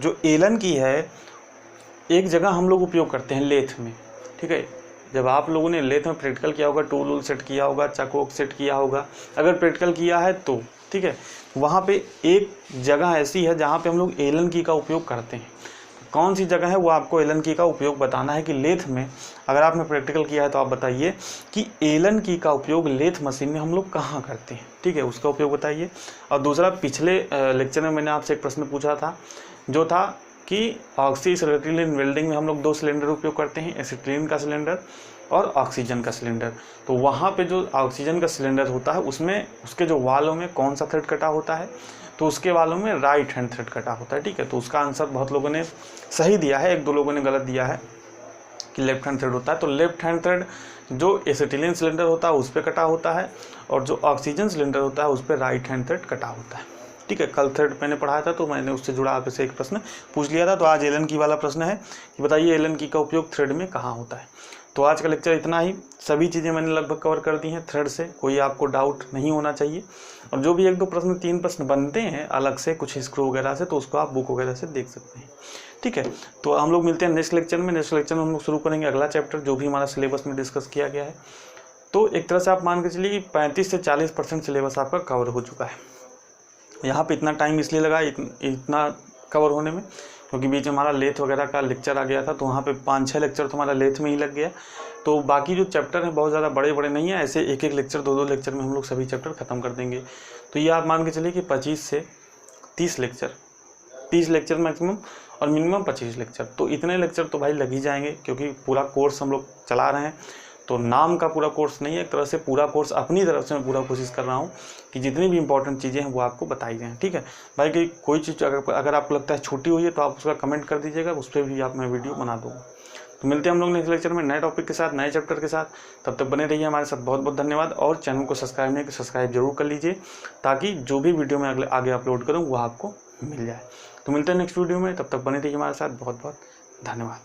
जो एलन की है, एक जगह हम लोग उपयोग करते हैं लेथ में। ठीक है, जब आप लोगों ने लेथ में प्रैक्टिकल किया होगा, टूल वूल सेट किया होगा, चक सेट किया होगा, अगर प्रैक्टिकल किया है तो ठीक है, वहाँ पे एक जगह ऐसी है जहाँ पे हम लोग एलन की का उपयोग करते हैं। कौन सी जगह है वो आपको एलन की का उपयोग बताना है कि लेथ में, अगर आपने प्रैक्टिकल किया है तो आप बताइए कि एलन की का उपयोग लेथ मशीन में हम लोग कहाँ करते हैं। ठीक है, उसका उपयोग बताइए। और दूसरा, पिछले लेक्चर में मैंने आपसे एक प्रश्न पूछा था, जो था कि ऑक्सीसिलेटिलिन वेल्डिंग में हम लोग 2 सिलेंडर उपयोग करते हैं, एसिटिलीन का सिलेंडर और ऑक्सीजन का सिलेंडर। तो वहाँ पे जो ऑक्सीजन का सिलेंडर होता है, उसमें उसके जो वालों में कौन सा थ्रेड कटा होता है, तो उसके वालों में राइट हैंड थ्रेड कटा होता है। ठीक है, तो उसका आंसर बहुत लोगों ने सही दिया है, 1-2 लोगों ने गलत दिया है कि लेफ्ट हैंड थ्रेड होता है। तो लेफ्ट हैंड थ्रेड जो एसिटिलीन सिलेंडर होता है उस पर कटा होता है, और जो ऑक्सीजन सिलेंडर होता है उस पर राइट हैंड थ्रेड कटा होता है। ठीक है, कल थ्रेड मैंने पढ़ाया था तो मैंने उससे जुड़ा आपसे एक प्रश्न पूछ लिया था। तो आज एलन की वाला प्रश्न है कि बताइए एलन की का उपयोग थ्रेड में कहाँ होता है। तो आज का लेक्चर इतना ही, सभी चीज़ें मैंने लगभग कवर कर दी हैं थ्रेड से, कोई आपको डाउट नहीं होना चाहिए। और जो भी 1-2 प्रश्न 3 प्रश्न बनते हैं अलग से कुछ स्क्रू वगैरह से, तो उसको आप बुक वगैरह से देख सकते हैं। ठीक है, तो हम लोग मिलते हैं नेक्स्ट लेक्चर में। नेक्स्ट लेक्चर में हम लोग शुरू करेंगे अगला चैप्टर जो भी हमारा सिलेबस में डिस्कस किया गया है। तो एक तरह से आप मान के चलिए कि 35 से 40% सिलेबस आपका कवर हो चुका है। यहाँ पे इतना टाइम इसलिए लगा इतना कवर होने में, क्योंकि बीच में हमारा लेथ वगैरह का लेक्चर आ गया था, तो वहाँ पे 5-6 लेक्चर तो हमारा लेथ में ही लग गया। तो बाकी जो चैप्टर हैं बहुत ज़्यादा बड़े नहीं है, ऐसे 1-1 लेक्चर 2-2 लेक्चर में हम लोग सभी चैप्टर ख़त्म कर देंगे। तो ये आप मान के चलिए कि 25 से 30 लेक्चर, 30 लेक्चर मैक्सिमम और मिनिमम 25 लेक्चर, तो इतने लेक्चर तो भाई लग ही जाएंगे, क्योंकि पूरा कोर्स हम लोग चला रहे हैं। तो नाम का पूरा कोर्स नहीं है, एक तरह से पूरा कोर्स अपनी तरफ से मैं पूरा कोशिश कर रहा हूँ कि जितनी भी इंपॉर्टेंट चीज़ें हैं वो आपको बताई जाएँ। ठीक है भाई, कि कोई चीज़ अगर आपको लगता है छूटी हुई है तो आप उसका कमेंट कर दीजिएगा, उस पर भी मैं वीडियो बना दूँगा। तो मिलते हैं हम लोग नेक्स्ट लेक्चर में नए टॉपिक के साथ, नए चैप्टर के साथ। तब तक बने रहिए हमारे साथ। बहुत बहुत धन्यवाद। और चैनल को सब्सक्राइब नहीं, सब्सक्राइब जरूर कर लीजिए, ताकि जो भी वीडियो मैं आगे अपलोड करूँ वो आपको मिल जाए। तो मिलते हैं नेक्स्ट वीडियो में, तब तक बने रहिए हमारे साथ। बहुत बहुत धन्यवाद।